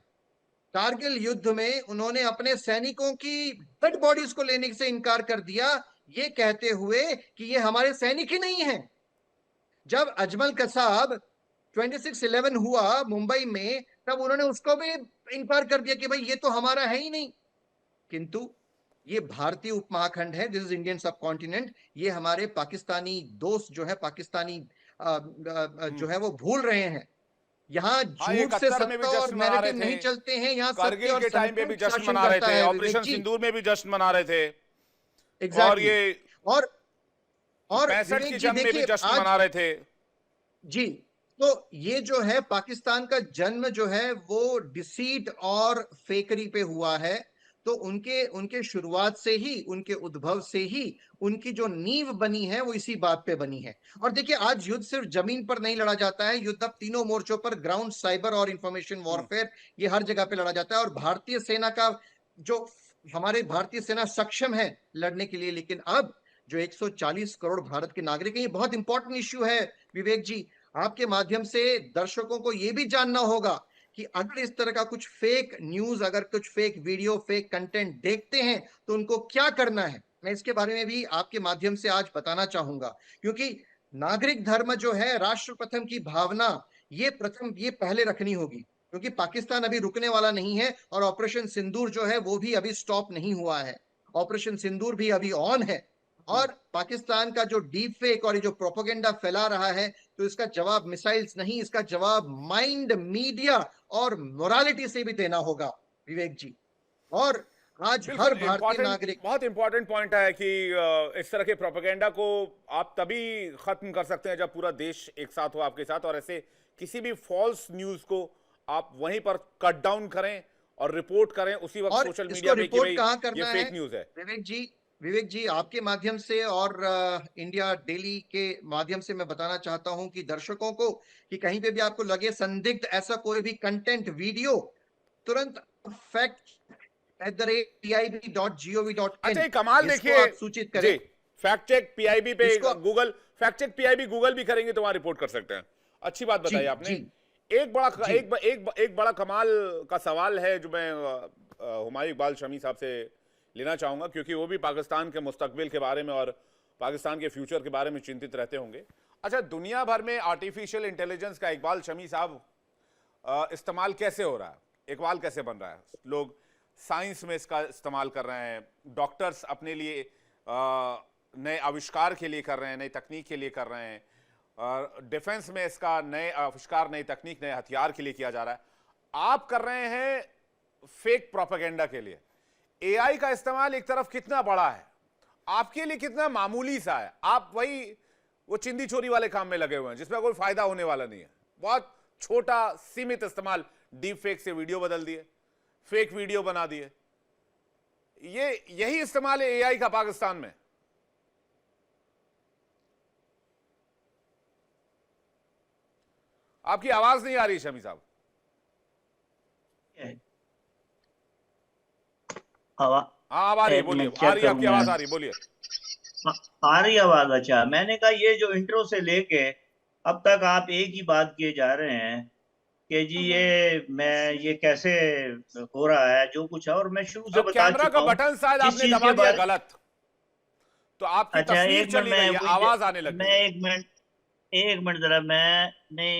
कारगिल युद्ध में उन्होंने अपने सैनिकों की डेड बॉडीज को लेने से इनकार कर दिया, ये कहते हुए कि ये हमारे सैनिक ही नहीं हैं। जब अजमल कसाब 26/11 हुआ मुंबई में, तब उन्होंने उसको भी इनकार कर दिया कि भाई ये तो हमारा है ही नहीं। किंतु ये भारतीय उपमहाखंड है, दिस इज इंडियन सब कॉन्टिनेंट। ये हमारे पाकिस्तानी दोस्त जो है, पाकिस्तानी जो है वो भूल रहे हैं। यहाँ हाँ, ये झूठ से 71 में भी सत्ता और जश्न मना रहे नैरेटिव थे, नहीं चलते हैं, यहाँ सत्य कारगिल और के टाइम पे भी संतुलित जश्न शासन मना रहे करता थे, है ऑपरेशन विवेक जी। सिंदूर में भी जश्न मना रहे थे, और एग्जैक्टली। ये और 65 विवेक की जी जंग में भी देखिए जश्न आज, मना रहे थे। जी, तो ये जो है पाकिस्तान का जन्म जो है वो डिसीट और फेकरी पे हुआ है। तो उनके शुरुआत से ही, उनके उद्भव से ही उनकी जो नींव बनी है वो इसी बात पे बनी है। और देखिए आज युद्ध सिर्फ जमीन पर नहीं लड़ा जाता है, युद्ध अब तीनों मोर्चों पर, ग्राउंड, साइबर और इंफॉर्मेशन वॉरफेयर, ये हर जगह पे लड़ा जाता है। और भारतीय सेना का जो, हमारे भारतीय सेना सक्षम है लड़ने के लिए। लेकिन अब जो 140 करोड़ भारत के नागरिक हैं, ये बहुत इंपॉर्टेंट इश्यू है विवेक जी। आपके माध्यम से दर्शकों को यह भी जानना होगा कि अगर इस तरह का कुछ फेक न्यूज, अगर कुछ फेक वीडियो, फेक कंटेंट देखते हैं तो उनको क्या करना है, मैं इसके बारे में भी आपके माध्यम से आज बताना चाहूंगा। क्योंकि नागरिक धर्म जो है, राष्ट्र प्रथम की भावना, ये पहले रखनी होगी, क्योंकि पाकिस्तान अभी रुकने वाला नहीं है, और ऑपरेशन सिंदूर जो है वो भी अभी स्टॉप नहीं हुआ है। ऑपरेशन सिंदूर भी अभी ऑन है, और पाकिस्तान का जो डीप फेक और ये जो प्रोपेगेंडा फैला रहा है, तो इसका जवाब मिसाइल्स नहीं, इसका जवाब माइंड, मीडिया और मोरालिटी से भी देना होगा विवेक जी। और आज हर बिल्कुल भारतीय इम्पोर्टेंट, नागरिक, बहुत इंपॉर्टेंट पॉइंट है कि इस तरह के प्रोपेगेंडा को आप तभी खत्म कर सकते हैं जब पूरा देश एक साथ हो आपके साथ, और ऐसे किसी भी फॉल्स न्यूज को आप वहीं पर कट डाउन करें और रिपोर्ट करें उसी वक्त और सोशल इसको मीडिया पे कि रिपोर्ट भाई कहाँ ये करना फेक है न्यूज है। विवेक जी आपके माध्यम से और इंडिया डेली के माध्यम से मैं बताना चाहता हूं कि दर्शकों को, कि कहीं पे भी आपको लगे संदिग्ध ऐसा कोई भी कंटेंट, वीडियो, तुरंत fact@pib.gov.in अच्छा, ये कमाल इसको देखिए आप सूचित करें। जी, फैक्ट चेक पीआईबी पे इसको Google, fact check PIB Google भी करेंगे तो वहां रिपोर्ट कर सकते हैं। अच्छी बात बताई आपने। जी एक बड़ा जी। एक बड़ा कमाल का सवाल है जो मैं हुमायूं इकबाल शमी साहब से लेना चाहूंगा, क्योंकि वो भी पाकिस्तान के मुस्तकबिल के बारे में और पाकिस्तान के फ्यूचर के बारे में चिंतित रहते होंगे। अच्छा, दुनिया भर में आर्टिफिशियल इंटेलिजेंस का इकबाल शमी साहब इस्तेमाल कैसे हो रहा है, इकबाल कैसे बन रहा है? लोग साइंस में इसका इस्तेमाल कर रहे हैं, डॉक्टर्स अपने लिए नए आविष्कार के लिए कर रहे हैं, नई तकनीक के लिए कर रहे हैं, और डिफेंस में इसका नए आविष्कार, नई तकनीक, नए हथियार के लिए किया जा रहा है। आप कर रहे हैं फेक प्रोपेगेंडा के लिए। एआई का इस्तेमाल एक तरफ कितना बड़ा है, आपके लिए कितना मामूली सा है? आप वही वो चिंदी चोरी वाले काम में लगे हुए हैं जिसमें कोई फायदा होने वाला नहीं है। बहुत छोटा सीमित इस्तेमाल, डीप फेक से वीडियो बदल दिए, फेक वीडियो बना दिए, यही इस्तेमाल है एआई का पाकिस्तान में। आपकी आवाज नहीं आ रही शमी साहब। हाँ, आ रही है, बोलिए। आ रही है आपकी आवाज, आ रही है, बोलिए। आ रही आवाज? अच्छा, मैंने कहा ये जो इंट्रो से लेके अब तक आप एक ही बात किए जा रहे हैं कि जी ये कैसे हो रहा है, जो कुछ है, और मैं शुरू से बता कैमरा चुका का हूं बटन शायद किस आपने चीज दबा के दिया बारे। गलत, तो आपकी अच्छा, तस्वीर एक चली मिनट, गई है, आवाज आने लग गई मैं है। एक मिनट जरा, मैंने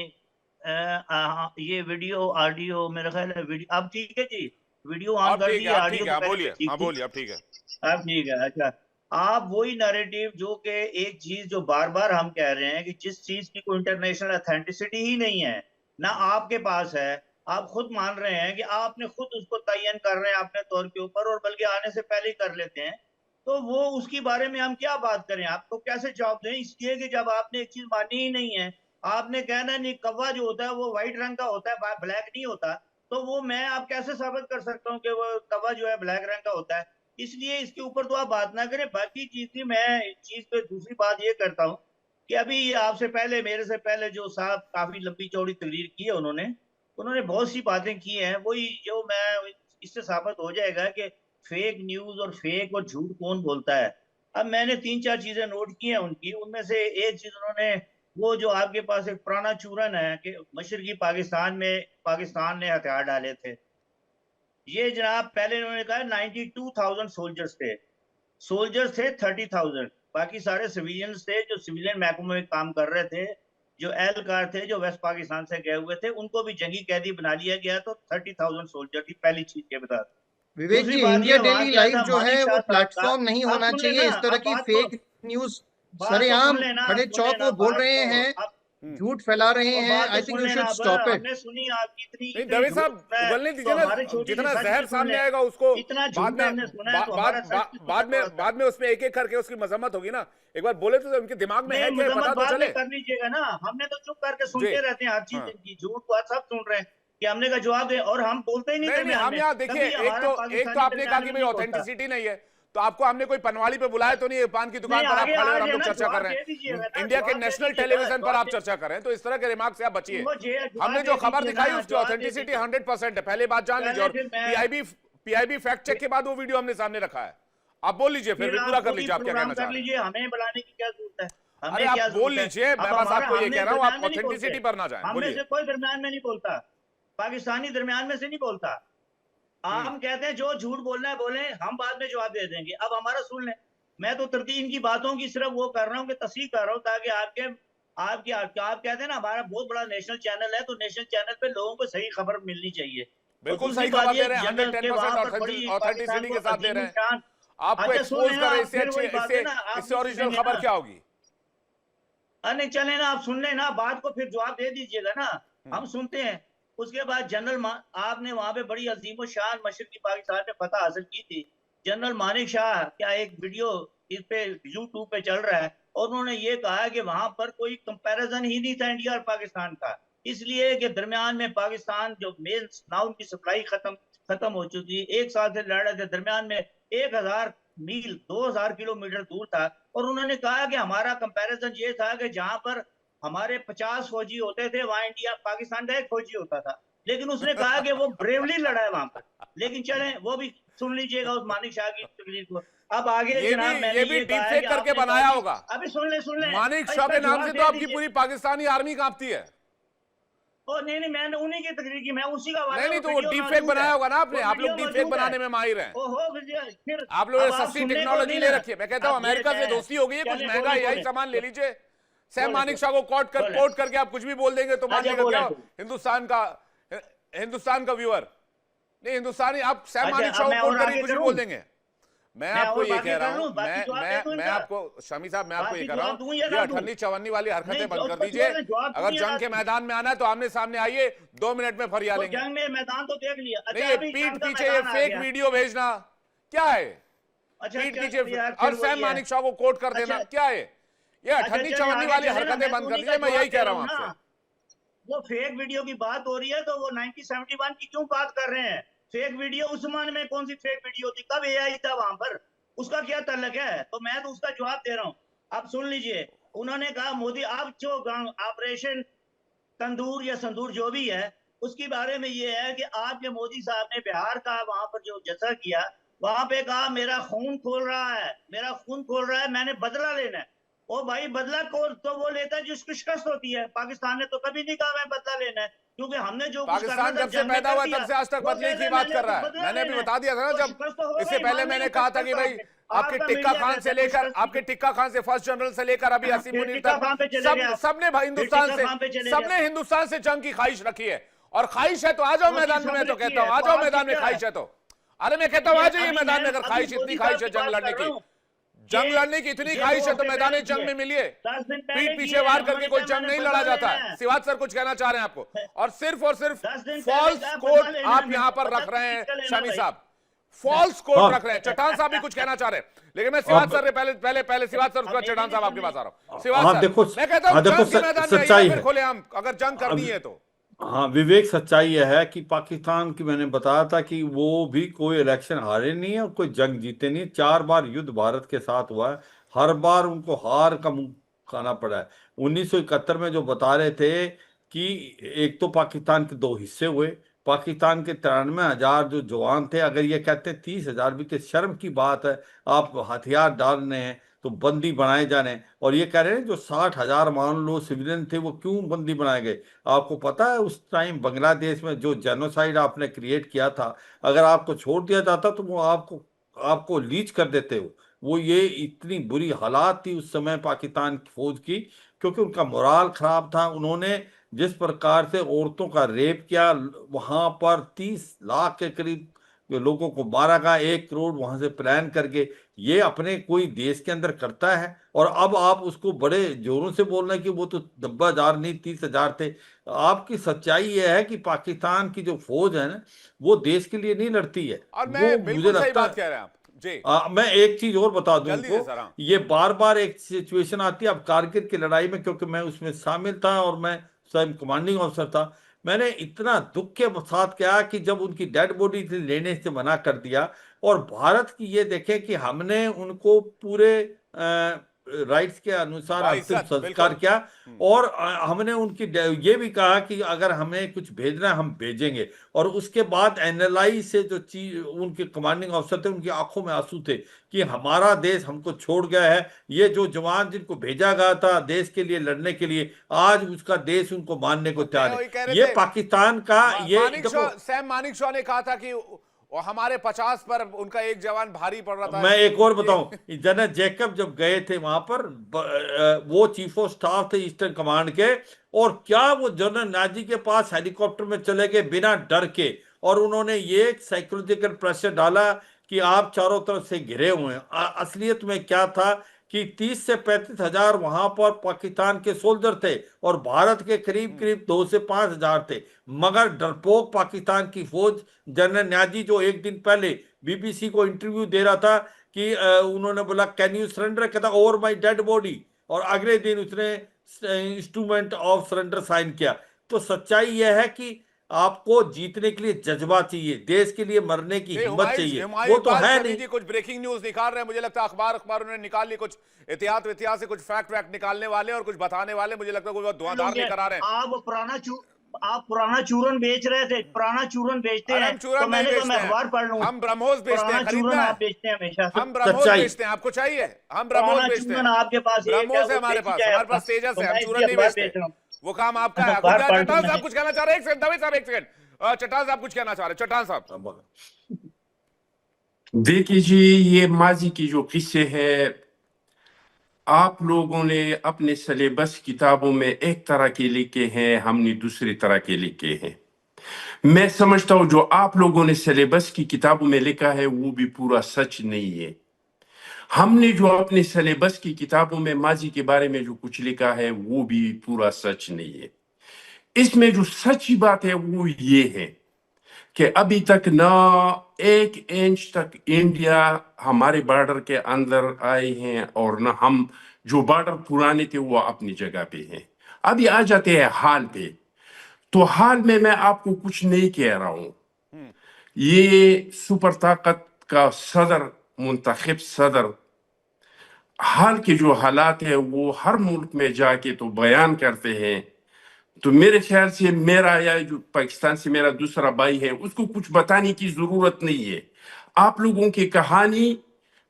ये वीडियो ऑडियो मेरा ख्याल है वीडियो अब ठीक है जी, वीडियो ऑन अब कर ठीक दी, है, अब ऑडियो ठीक है, तो हाँ पहले बोलिए, से ठीक हाँ थी। बोलिए, अब ठीक है। अब ठीक है। अच्छा, आप वही नैरेटिव जो कि एक चीज जो बार बार हम कह रहे हैं कि जिस चीज की कोई इंटरनेशनल अथेंटिसिटी ही नहीं है ना आपके पास है, आप खुद मान रहे हैं कि आपने खुद उसको तयन कर रहे हैं अपने तौर के ऊपर, और बल्कि आने से पहले ही कर लेते हैं, तो वो उसके बारे में हम क्या बात करें, आपको कैसे जवाब दें? इसलिए कि जब आपने एक चीज मानी ही नहीं है, आपने कहना नहीं कौवा जो होता है वो व्हाइट रंग का होता है, ब्लैक नहीं होता, तो वो मैं आप कैसे साबित कर सकता हूँ कि वो कौवा जो है ब्लैक रंग का होता है? इसलिए इसके ऊपर तो आप बात ना करें। बाकी चीज की मैं इस चीज पे दूसरी बात ये करता हूँ कि अभी ये आपसे पहले, मेरे से पहले जो साहब काफी लंबी चौड़ी तकरीर की है उन्होंने बहुत सी बातें की हैं, वही जो मैं इससे साबित हो जाएगा कि फेक न्यूज और फेक और झूठ कौन बोलता है। अब मैंने 3-4 चीजें नोट की हैं उनकी, उनमें से एक चीज उन्होंने, वो जो आपके पास एक पुराना चूरन है कि मशरकी पाकिस्तान में पाकिस्तान ने हथियार डाले थे, ये जनाब पहले इन्होंने कहा 92,000 सोल्जर्स थे 30,000, बाकी सारे सिविलियंस थे जो सिविलियन महकमे में काम कर रहे थे, जो एहलकार थे जो वेस्ट पाकिस्तान से गए हुए थे, उनको भी जंगी कैदी बना लिया गया, तो 30,000 सोल्जर थी, पहली चीज के बता। विवेक दूसरी जी, बात इंडिया ये वहां डेली क्या लाइव था, जो मानिक है शाह वो साहब का, प्लेटफॉर्म नहीं आप होना सुन चाहिए लेना, इस तरह अब की बात फेक न्यूज तो सरेआम सुन लेना, खड़े सुन चौक लेना, वो बोल बात रहे तो हैं, अब झूठ फैला रहे और हैं। बात आई तो थिंक सुन यू लेना। शुड अब स्टॉप इट। हमने सुनी आपकी नहीं इतनी दवे झूठ साहब, है, उगलने तो दीजिए ना, हमारी छोटी सी जितना सच जहर भी सुन सामने लें। आएगा उसको इतना बाद झूठ में हमने सुना है, तो हमारा सच भी सुना बाद में थोड़ा सा। बाद में उसमें एक एक करके उसकी मजम्मत होगी ना। एक बार बोले तो उनके दिमाग में है नहीं, क्या, मजम्मत पता तो बाद चले। में कर लीजिएगा ना, हमने तो चुप करके जी, सुनते रहते हैं हर चीज हाँ। इनकी, झूठ को सब सुन रहे हैं कि हमने का जवाब दे, और हम बोलते ही नहीं नहीं नहीं, दरमियान हम में, यहाँ देखिए, कभी हमारा एक तो पाकिस्तानी आपने कहा दरमियान कि में भाई नहीं बोलता। ऑथेंटिसिटी नहीं है, तो आपको हमने कोई पनवाली पे बुलाया तो नहीं है, पान की दुकान नहीं, पर आप आगे खड़े आ और हम जाए लोग ना, चर्चा कर जवाब रहे दे दीजिएगा हैं। ना, इंडिया के जवाब दे नेशनल दीजिएगा, टेलीविजन पर जवाब आप दे, चर्चा कर रहे हैं, तो इस तरह के रिमार्क से आप बचिए। जवाब हमने दे जो खबर दीजिए दिखाई ना, उसकी जवाब दे ऑथेंटिसिटी दीजिए। 100% है, पहले बात जान लीजिए। और पहले फिर मैं पीआईबी फैक्ट चेक के बाद वो वीडियो हमने सामने रखा है। आप बोल लीजिए, फिर भी आप पूरा कर खुद ही लीजिए, आप क्या प्रोग्राम कहना कर चाह रहे हैं। लीजिए, हमें बुलाने की क्या जरूरत है? अरे हमें क्या आप बोल जरूरत है? लीजिए, अब मैं बस हमारा, आपको ये हमने कह रहा हूँ, दरमियान आप में नहीं बोलते, ऑथेंटिसिटी पर ना जाएं, हम में बोलिए। से कोई दरमियान में नहीं बोलता, पाकिस्तानी दरमियान में से नहीं बोलता। हम कहते हैं जो झूठ बोलना है बोले, हम बाद में जवाब दे देंगे। अब हमारा सुन लें, मैं तो तरतीब की बातों की सिर्फ वो कर रहा हूँ कि तस्दीक कर रहा हूँ, ताकि आप कहते हैं ना हमारा बहुत बड़ा नेशनल चैनल है, तो नेशनल चैनल पे लोगों को सही खबर मिलनी चाहिए। और बिल्कुल दूसरी सही बात खबर ये दे रहे हैं, जनरल के 110% वहां पर बड़ी पाकिस्तान ऑथेंटिसिटी को के साथ दे अजीम रहे हैं। शान आपको अच्छा, एक्सपोज सुने कर रहे हैं, आप, फिर वही बात है ना, आप इससे ओरिजिनल सुनेंगे खबर ना। क्या होगी? अरे चले ना, आप सुन लेना, बात को फिर जवाब दे दीजिएगा ना, हम सुनते हैं। उसके बाद आपने वहां पे बड़ी अजीम शान मशरकी पाकिस्तान में फतह हासिल की थी। जनरल मानिक शाह क्या एक वीडियो इस पे यूट्यूब पे चल रहा है, और उन्होंने ये कहा कि वहां पर कोई कंपैरिजन ही नहीं था इंडिया और पाकिस्तान का, इसलिए कि दरमियान में पाकिस्तान जो मेन नाउन की सप्लाई खत्म हो चुकी, 1 साल से लड़ रहे थे, दरमियान में 1000 मील 2000 किलोमीटर दूर था। और उन्होंने कहा कि हमारा कंपैरिजन ये था कि जहां पर हमारे 50 फौजी होते थे, वहां इंडिया पाकिस्तान का एक फौजी होता था। लेकिन उसने कहा कि वो ब्रेवली लड़ा है वहां पर। लेकिन चलें, वो भी सुन लीजिएगा उस मानिक शाह की तकरीर को। अब आगे जनाब, मैंने ये भी ये डीप कहा है फेक कि करके आपने बनाया कहा कि- होगा। अभी सुन ले मानिक भाई, शाह के इसका नाम से जवाब तो दे आपकी दीजिए। पूरी पाकिस्तानी आर्मी कांपती है। ओ नहीं, मैंने उन्हीं की तकरीर की, मैं उसी का नहीं, तो वो डीप फेक बनाया होगा ना आपने। आप लोग डीप फेक बनाने में माहिर हैं। ओहो फिर आप लोगों ने सस्ती सुनने को टेक्नोलॉजी नहीं ले ना। रखी है। मैं कहता हूं अब ये अमेरिका से क्या है? दोस्ती हो गई है, कुछ चले, महंगा बोले, यही सामान ले लीजिए। सैम बोले, मानिक शाह को कोट करके आप कुछ भी बोल देंगे तो मान अच्छा, लेगा बोले, क्या बोले। हिंदुस्तान का व्यूअर नहीं, हिंदुस्तानी, आप सैम अच्छा, मानिक शाह अब को मैं कोट और करके आगे कुछ भी करूं? बोल देंगे। मैं आपको और ये बाकी कह रहा कर हूं, लूं, बाकी जवाब दे दूं मैं इनका? आपको शमी साहब, मैं आपको ये बाकी कह रहा जवाब दूं हूं, या ये ना दूं? 58 54 वाली हरकतें नहीं, बंद कर उसको दीजिए। जवाब दूं अगर या ना जंग के दूं? मैदान में आना है तो आमने सामने आइए, 2 मिनट में फरिया वो लेंगे। जंग में मैदान तो देख लिया। नहीं, अच्छा, ये अभी पीठ जंग का पीछे ये मैदान आ फेक गया। वीडियो भेजना क्या है? अच्छा, पीठ चल पीछे यार, और फिर सैम वही है। मानिक शाह को कोट कर देना अच्छा, क्या है? ये अच्छा, 58 चलिए 54 आगे वाली चले ना, हरकतें मैं बंद कर उन्हीं का दीजिए। मैं जवाब यही दे कह रहा हूं ना। आपसे। वो फेक वीडियो की बात हो रही है तो वो 1971 की क्यों बात कर रहे हैं? फेक वीडियो उस जमाने में कौन सी फेक वीडियो थी? कब एआई था वहां पर? उसका क्या तल्लक है? तो मैं तो उसका जवाब दे रहा हूं। आप सुन लीजिए, उन्होंने कहा मोदी, आप जो ऑपरेशन तंदूर या संदूर जो भी है, उसके बारे में ये है कि आपके मोदी साहब ने बिहार का वहां पर जो जलसा किया, वहां पे कहा मेरा खून खोल रहा है, मेरा खून खोल रहा है, मैंने बदला लेना है। ओ भाई, बदला को तो वो लेता है जिसकी शिकस्त होती है। पाकिस्तान ने तो कभी नहीं कहा मैं बदला लेना है, क्योंकि हमने जो कुछ करना पाकिस्तान था जब से जंग में पैदा कर हुआ दिया। तब से आज तक वो बदले कहता की है बात मैंने कर रहा तो है। बदला मैंने भी लेना है। बता दिया था ना, तो जब शिकस्त तो हो इससे गई, पहले मान मैंने ली कहा था कि शिकस्त भाई आपने। आपके आपका टिक्का मीडिया खान कहता से है कोई लेकर, शिकस्त आपके टिक्का खान से फर्स्ट जनरल से लेकर अभी असीम फिर मुनीर टिक्का तक खान पे चले गए आप। सबने भाई हिंदुस्तान टिक्का खान पे से, चले सबने गए। हिंदुस्तान से जंग की ख्वाहिश रखी है। और ख्वाहिश है तो आ जाओ वो मैदान में। मैं तो सबने कहता की हूं है, आ तो जाओ आपकी मैदान में, क्या ख्वाहिश है? है तो। अरे मैं कहता हूं आ जाइए अभी मैदान में, मैं अगर अभी ख्वाहिश, मोदी इतनी साहब ख्वाहिश है की जंग बात लड़ने कर की, रहा हूं। जंग लड़ने की इतनी ये ख्वाहिश है तो वो मैदान पहले जंग में मिलिए। 10 दिन पीठ पहले पीछे किए वार हैं, करके उन्होंने कोई कहा जंग मैंने नहीं लड़ा बदला जाता लेना है। है। सिवाज सर कुछ कहना चाह रहे हैं आपको, और सिर्फ 10 दिन पहले फॉल्स कहा कोट बदला लेना आप है, यहां पर पता रख रहे हैं किसका लेना शमी भाई? साहब, फॉल्स कोट हाँ। रख रहे हैं। चट्टान साहब भी कुछ कहना चाह रहे हैं, लेकिन मैं सिवाज अब सर पहले पहले पहले सिवाज सर, उसके बाद अब चट्टान मेरी साहब आपके सुनिए। पास आ रहा हूं। सिवाज हाँ, सर, देखो, मैं कहता हूं हाँ, देखो, जंग के मैदान में आइए सच्चाई फिर है। खोले हम, अगर जंग अब करनी है तो। हाँ विवेक, सच्चाई यह है कि पाकिस्तान की, मैंने बताया था कि वो भी कोई इलेक्शन हारे नहीं है और कोई जंग जीते नहीं। 4 बार युद्ध भारत के साथ हुआ है, हर बार उनको हार का मुंह खाना पड़ा है। 1971 में जो बता रहे थे कि एक तो पाकिस्तान के 2 हिस्से हुए, पाकिस्तान के 93,000 जो जवान थे, अगर ये कहते 30,000 भी थे, शर्म की बात है। आप हथियार डालने हैं तो बंदी बनाए जाने हैं, और ये कह रहे हैं जो 60,000 मान लो सिविलियन थे वो क्यों बंदी बनाए गए। आपको पता है उस टाइम बांग्लादेश में जो जेनोसाइड आपने क्रिएट किया था, अगर आपको छोड़ दिया जाता तो वो आपको आपको लीच कर देते हो। वो ये इतनी बुरी हालात थी उस समय पाकिस्तान की फौज की, क्योंकि उनका मोराल खराब था। उन्होंने जिस प्रकार से औरतों का रेप किया, वहां पर 30 लाख के करीब लोगों को मारा गया, 1 करोड़ वहां से प्लान करके। ये अपने कोई देश के अंदर करता है, और अब आप उसको बड़े जोरों से बोल रहे हैं कि वो तो 90,000 नहीं 30,000 थे। आपकी सच्चाई यह है कि पाकिस्तान की जो फौज है ना, वो देश के लिए नहीं लड़ती है। और वो मैं मुझे बिल्कुल सही लगता बात है, कह रहे हैं आप जी। मैं एक चीज और बता दूं जल्दी से उनको, सर, हाँ। ये बार बार एक सिचुएशन आती है। अब कारगिल की लड़ाई में, क्योंकि मैं उसमें शामिल था और मैं स्वयं कमांडिंग ऑफिसर था, मैंने इतना दुख के साथ क्या कि जब उनकी डेड बॉडी लेने से मना कर दिया, और भारत की ये देखें कि हमने उनको पूरे राइट्स के अनुसार अंतिम बाइज्जत, संस्कार बिल्कुल। किया, और हमने उनकी ये भी कहा कि अगर हमें कुछ भेजना है हम भेजेंगे। और उसके बाद एनएलआई से जो चीज, उनके कमांडिंग ऑफिसर थे, उनकी आंखों में आंसू थे कि हमारा देश हमको छोड़ गया है। ये जो जवान जिनको भेजा गया था देश के लिए लड़ने के लिए, आज उसका देश उनको मानने को तैयार वही कह है। रहे ये थे, पाकिस्तान का ये मानिक देखो, शॉ, सैम मानिक शॉ ने कहा था कि वो हमारे 50 पर उनका एक जवान भारी पड़ रहा था। मैं एक और बताऊं, जनरल जैकब जब गए थे वहां पर, वो चीफ ऑफ स्टाफ थे ईस्टर्न कमांड के, और क्या वो जनरल नाजी के पास हेलीकॉप्टर में चले गए बिना डर के, और उन्होंने ये साइकोलॉजिकल प्रेशर डाला कि आप चारों तरफ से घिरे हुए हैं। असलियत में क्या था कि 30 से 35 हजार वहां पर पाकिस्तान के सोल्जर थे और भारत के करीब करीब 2 से 5 हजार थे। मगर डरपोक पाकिस्तान की फौज, जनरल न्याजी जो एक दिन पहले बीबीसी को इंटरव्यू दे रहा था कि उन्होंने बोला कैन यू सरेंडर, कहता ओवर माय डेड बॉडी, और अगले दिन उसने इंस्ट्रूमेंट ऑफ सरेंडर साइन किया। तो सच्चाई यह है कि आपको जीतने के लिए जज्बा चाहिए, देश के लिए मरने की हिम्मत चाहिए, वो तो है नहीं। कुछ ब्रेकिंग न्यूज निकाल रहे हैं, मुझे लगता है अखबार उन्होंने निकाल ली, कुछ इतिहास से कुछ फैक्ट निकालने वाले और कुछ बताने वाले, मुझे लगता है कोई धुआंधार लेकर आ रहे हैं। आप पुराना चूरन बेच रहे थे, पुराना चूरन बेचते हैं, तो मैंने कहा मैं अखबार पढ़ लूं। हम ब्रह्मोस बेचते हैं, चूरन आप बेचते हैं हमेशा। हम ब्रह्मोस बेचते हैं, आपको चाहिए? हम ब्रह्मोस बेचते हैं, आपके पास ब्रह्मोस है, हमारे पास तेजस है, हम चूरन नहीं बेचते, वो काम आपका है। चट्टान साहब कुछ कहना चाह रहे हैं? एक सेकंड दवे साहब, एक सेकंड, चट्टान साहब कुछ कहना चाह रहे हैं। चट्टान साहब देखिए जी, ये माजी की जो किस्से है, आप लोगों ने अपने सिलेबस किताबों में एक तरह के लिखे हैं, हमने दूसरी तरह के लिखे हैं। मैं समझता हूं जो आप लोगों ने सिलेबस की किताबों में लिखा है वो भी पूरा सच नहीं है। हमने जो अपने सिलेबस की किताबों में माजी के बारे में जो कुछ लिखा है वो भी पूरा सच नहीं है। इसमें जो सच्ची बात है वो ये है कि अभी तक ना 1 इंच तक इंडिया हमारे बॉर्डर के अंदर आए हैं, और ना हम जो बॉर्डर पुराने थे वो अपनी जगह पे हैं। अभी आ जाते हैं हाल पे, तो हाल में मैं आपको कुछ नहीं कह रहा हूं। ये सुपर ताकत का सदर, मुंतखब सदर, हाल के जो हालात है वो हर मुल्क में जाके तो बयान करते हैं। तो मेरे ख्याल से मेरा या जो पाकिस्तान से मेरा दूसरा भाई है उसको कुछ बताने की जरूरत नहीं है। आप लोगों की कहानी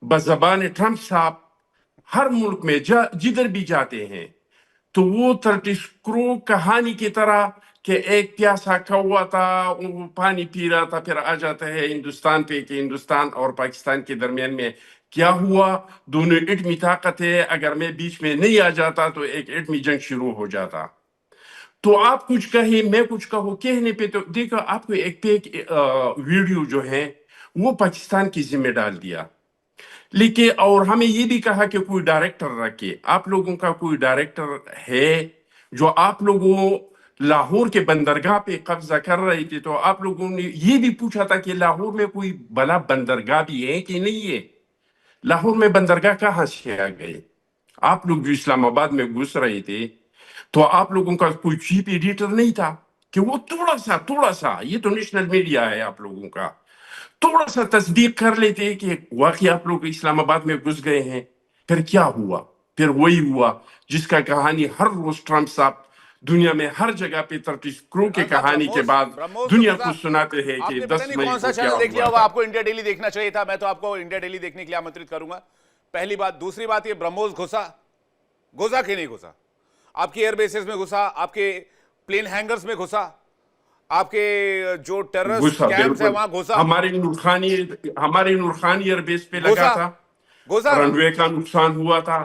बज़बान ट्रंप साहब हर मुल्क में जिधर भी जाते हैं तो वो 30 करोड़ कहानी की तरह कि एक प्यासा कौवा था, वो पानी पी रहा था, फिर आ जाता है हिंदुस्तान पे कि हिंदुस्तान और पाकिस्तान के दरमियान में क्या हुआ, दोनों एटमी ताकत है, अगर मैं बीच में नहीं आ जाता तो एक एटमी जंग शुरू हो जाता। तो आप कुछ कहे मैं कुछ कहूँ, कहने पे तो देखो आपको एक वीडियो जो है वो पाकिस्तान की जिम्मे डाल दिया, लेकिन और हमें ये भी कहा कि कोई डायरेक्टर रखे। आप लोगों का कोई डायरेक्टर है? जो आप लोगों लाहौर के बंदरगाह पे कब्जा कर रहे थे तो आप लोगों ने ये भी पूछा था कि लाहौर में कोई बड़ा बंदरगाह भी है कि नहीं है? लाहौर में बंदरगाह कहाँ से आ गए? आप लोग जो इस्लामाबाद में घुस रहे थे तो आप लोगों का कोई चीफ एडिटर नहीं था कि वो थोड़ा सा ये तो नेशनल मीडिया है, आप लोगों का थोड़ा सा तस्दीक कर लेते कि वाकई आप लोग इस्लामाबाद में घुस गए हैं? फिर क्या हुआ? फिर वही हुआ जिसका कहानी हर रोज ट्रंप साहब दुनिया में हर जगह पे 30 करोड़ की कहानी के बाद दुनिया को सुनाते हैं कि 10 मई कौन सा चैनल देख लिया होगा। आपको इंडिया डेली देखना चाहिए था, मैं तो आपको इंडिया डेली देखने के लिए आमंत्रित करूंगा। पहली बात। दूसरी बात, ये ब्रह्मोस घुसा कि नहीं घुसा? आपकी एयर बेसेस में घुसा, आपके प्लेन हैंगर्स में घुसा, आपके जो टेररिस्ट कैंप्स है वहां घुसा, हमारे नूरखानी एयरबेस पे लगा था, रनवे का नुकसान हुआ था,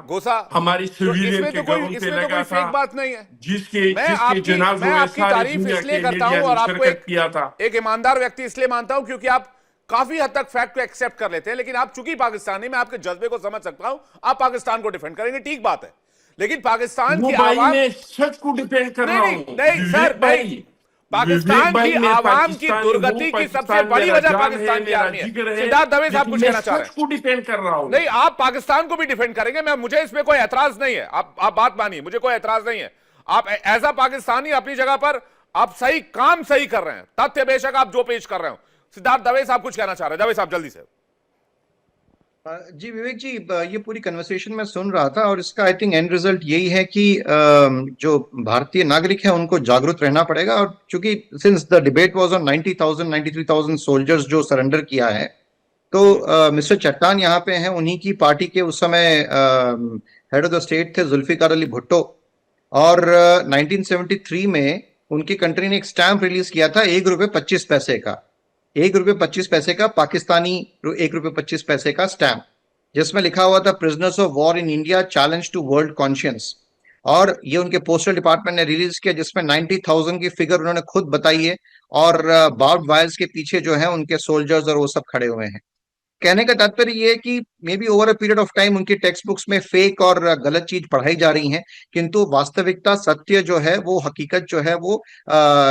हमारी सिविलियन के घरों पे लगा था, फेक बात नहीं है। जिसके जनाजों में सारी दुनिया के मीडिया ने शिरकत किया था। एक ईमानदार व्यक्ति इसलिए मानता हूं क्योंकि आप काफी हद तक फैक्ट को एक्सेप्ट कर लेते हैं, लेकिन आप चूंकि पाकिस्तानी, मैं आपके जज्बे को समझ सकता हूं, आप पाकिस्तान को डिफेंड करेंगे, ठीक बात है, लेकिन पाकिस्तान की आवाम सच को डिफेंड कर रहा हूं। नहीं सर, नहीं, पाकिस्तान की आवाम की दुर्गति की सबसे बड़ी वजह पाकिस्तान की आर्मी है। सिद्धार्थ दवे साहब कुछ कहना चाह रहे हैं? डिफेंड कर रहा हूं। नहीं, आप पाकिस्तान को भी डिफेंड करेंगे, मैं मुझे इसमें कोई एतराज नहीं है, आप बात मानिए, मुझे कोई एतराज नहीं है। आप एज अ पाकिस्तानी अपनी जगह पर आप सही काम सही कर रहे हैं, तथ्य बेशक आप जो पेश कर रहे हो। सिद्धार्थ दवे साहब कुछ कहना चाह रहे हैं, दवे साहब जल्दी से। जी विवेक जी, ये पूरी कन्वर्सेशन में सुन रहा था और इसका आई थिंक एंड रिजल्ट यही है कि जो भारतीय नागरिक है उनको जागरूक रहना पड़ेगा। और चूंकि since the debate was on 90,000 93,000 soldiers जो सरेंडर किया है, तो मिस्टर चट्टान यहाँ पे हैं, उन्हीं की पार्टी के उस समय हेड ऑफ द स्टेट थे जुल्फिकार अली भुट्टो, और 1973 में उनकी कंट्री ने एक स्टैंप रिलीज किया था ₹1.25 का, ₹1.25 का पाकिस्तानी ₹1.25 का स्टैंप, जिसमें लिखा हुआ था prisoners of war in India challenge to world conscience. और ये उनके पोस्टल डिपार्टमेंट ने रिलीज किया, जिसमें 90,000 की फिगर उन्होंने खुद बताई है, और बार्ब्ड वायर्स के पीछे जो है उनके सोल्जर्स और वो सब खड़े हुए हैं। कहने का तात्पर्य ये है कि may be over a period of time उनकी टेक्स्ट बुक्स में फेक और गलत चीज पढ़ाई जा रही है, किंतु वास्तविकता, सत्य जो है वो, हकीकत जो है वो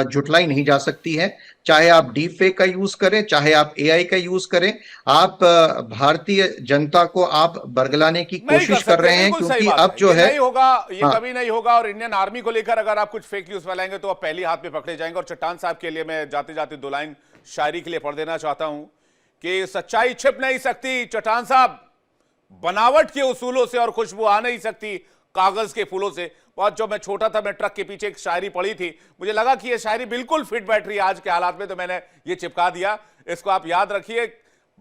झुटलाई नहीं जा सकती है। चाहे आप डीप फेक का यूज करें, चाहे आप एआई का यूज करें, आप भारतीय जनता को आप बरगलाने की नहीं कोशिश कर कर रहे सकते, हैं, बिल्कुल सही क्योंकि बात अब जो ये है नहीं होगा, ये हाँ। कभी नहीं होगा। और इंडियन आर्मी को लेकर अगर आप कुछ फेक न्यूज फैलाएंगे तो आप पहली हाथ में पकड़े जाएंगे। और चट्टान साहब के लिए मैं जाते जाते 2 लाइन शायरी के लिए पढ़ देना चाहता हूं कि सच्चाई छिप नहीं सकती चट्टान साहब, बनावट के उसूलों से, और खुशबू आ नहीं सकती कागज के फूलों से। बहुत जब मैं छोटा था, मैं ट्रक के पीछे एक शायरी पढ़ी थी, मुझे लगा कि ये शायरी बिल्कुल फिट बैठ रही है आज के हालात में, तो मैंने ये चिपका दिया। इसको आप याद रखिए,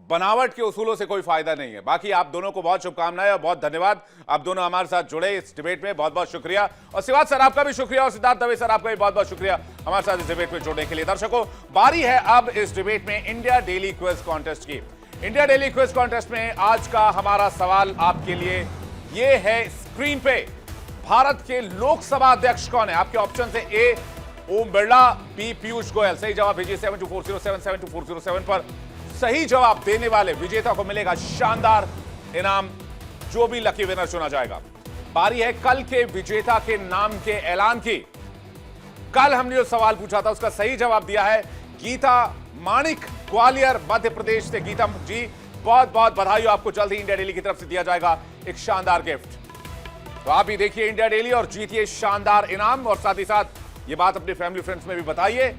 बनावट के उसूलों से कोई फायदा नहीं है। बाकी आप दोनों को बहुत शुभकामनाएं और बहुत धन्यवाद, आप दोनों हमारे साथ जुड़े इस डिबेट में, बहुत बहुत शुक्रिया। और सिवाज सर आपका भी शुक्रिया, और सिद्धार्थ दवे सर आपका भी बहुत बहुत शुक्रिया हमारे साथ इस डिबेट में जुड़ने के लिए। दर्शकों, बारी है अब इस डिबेट में इंडिया डेली क्विज कॉन्टेस्ट की। इंडिया डेली क्विज कॉन्टेस्ट में आज का हमारा सवाल आपके लिए ये है, स्क्रीन पे भारत के लोकसभा अध्यक्ष कौन है? आपके ऑप्शन है ए ओम बिरला, बी पीयूष गोयल। सही जवाब भेजिए 724077 724077 पर। सही जवाब देने वाले विजेता को मिलेगा शानदार इनाम, जो भी लकी विनर चुना जाएगा। बारी है कल के विजेता के नाम के ऐलान की। कल हमने जो सवाल पूछा था उसका सही जवाब दिया है गीता माणिक, ग्वालियर मध्य प्रदेश से। गीता जी, बहुत बहुत बधाई हो आपको। जल्द ही इंडिया डेली की तरफ से दिया जाएगा एक शानदार गिफ्ट। तो आप भी देखिए इंडिया डेली और जीतिए शानदार इनाम, और साथ ही साथ ये बात अपने फैमिली फ्रेंड्स में भी बताइए।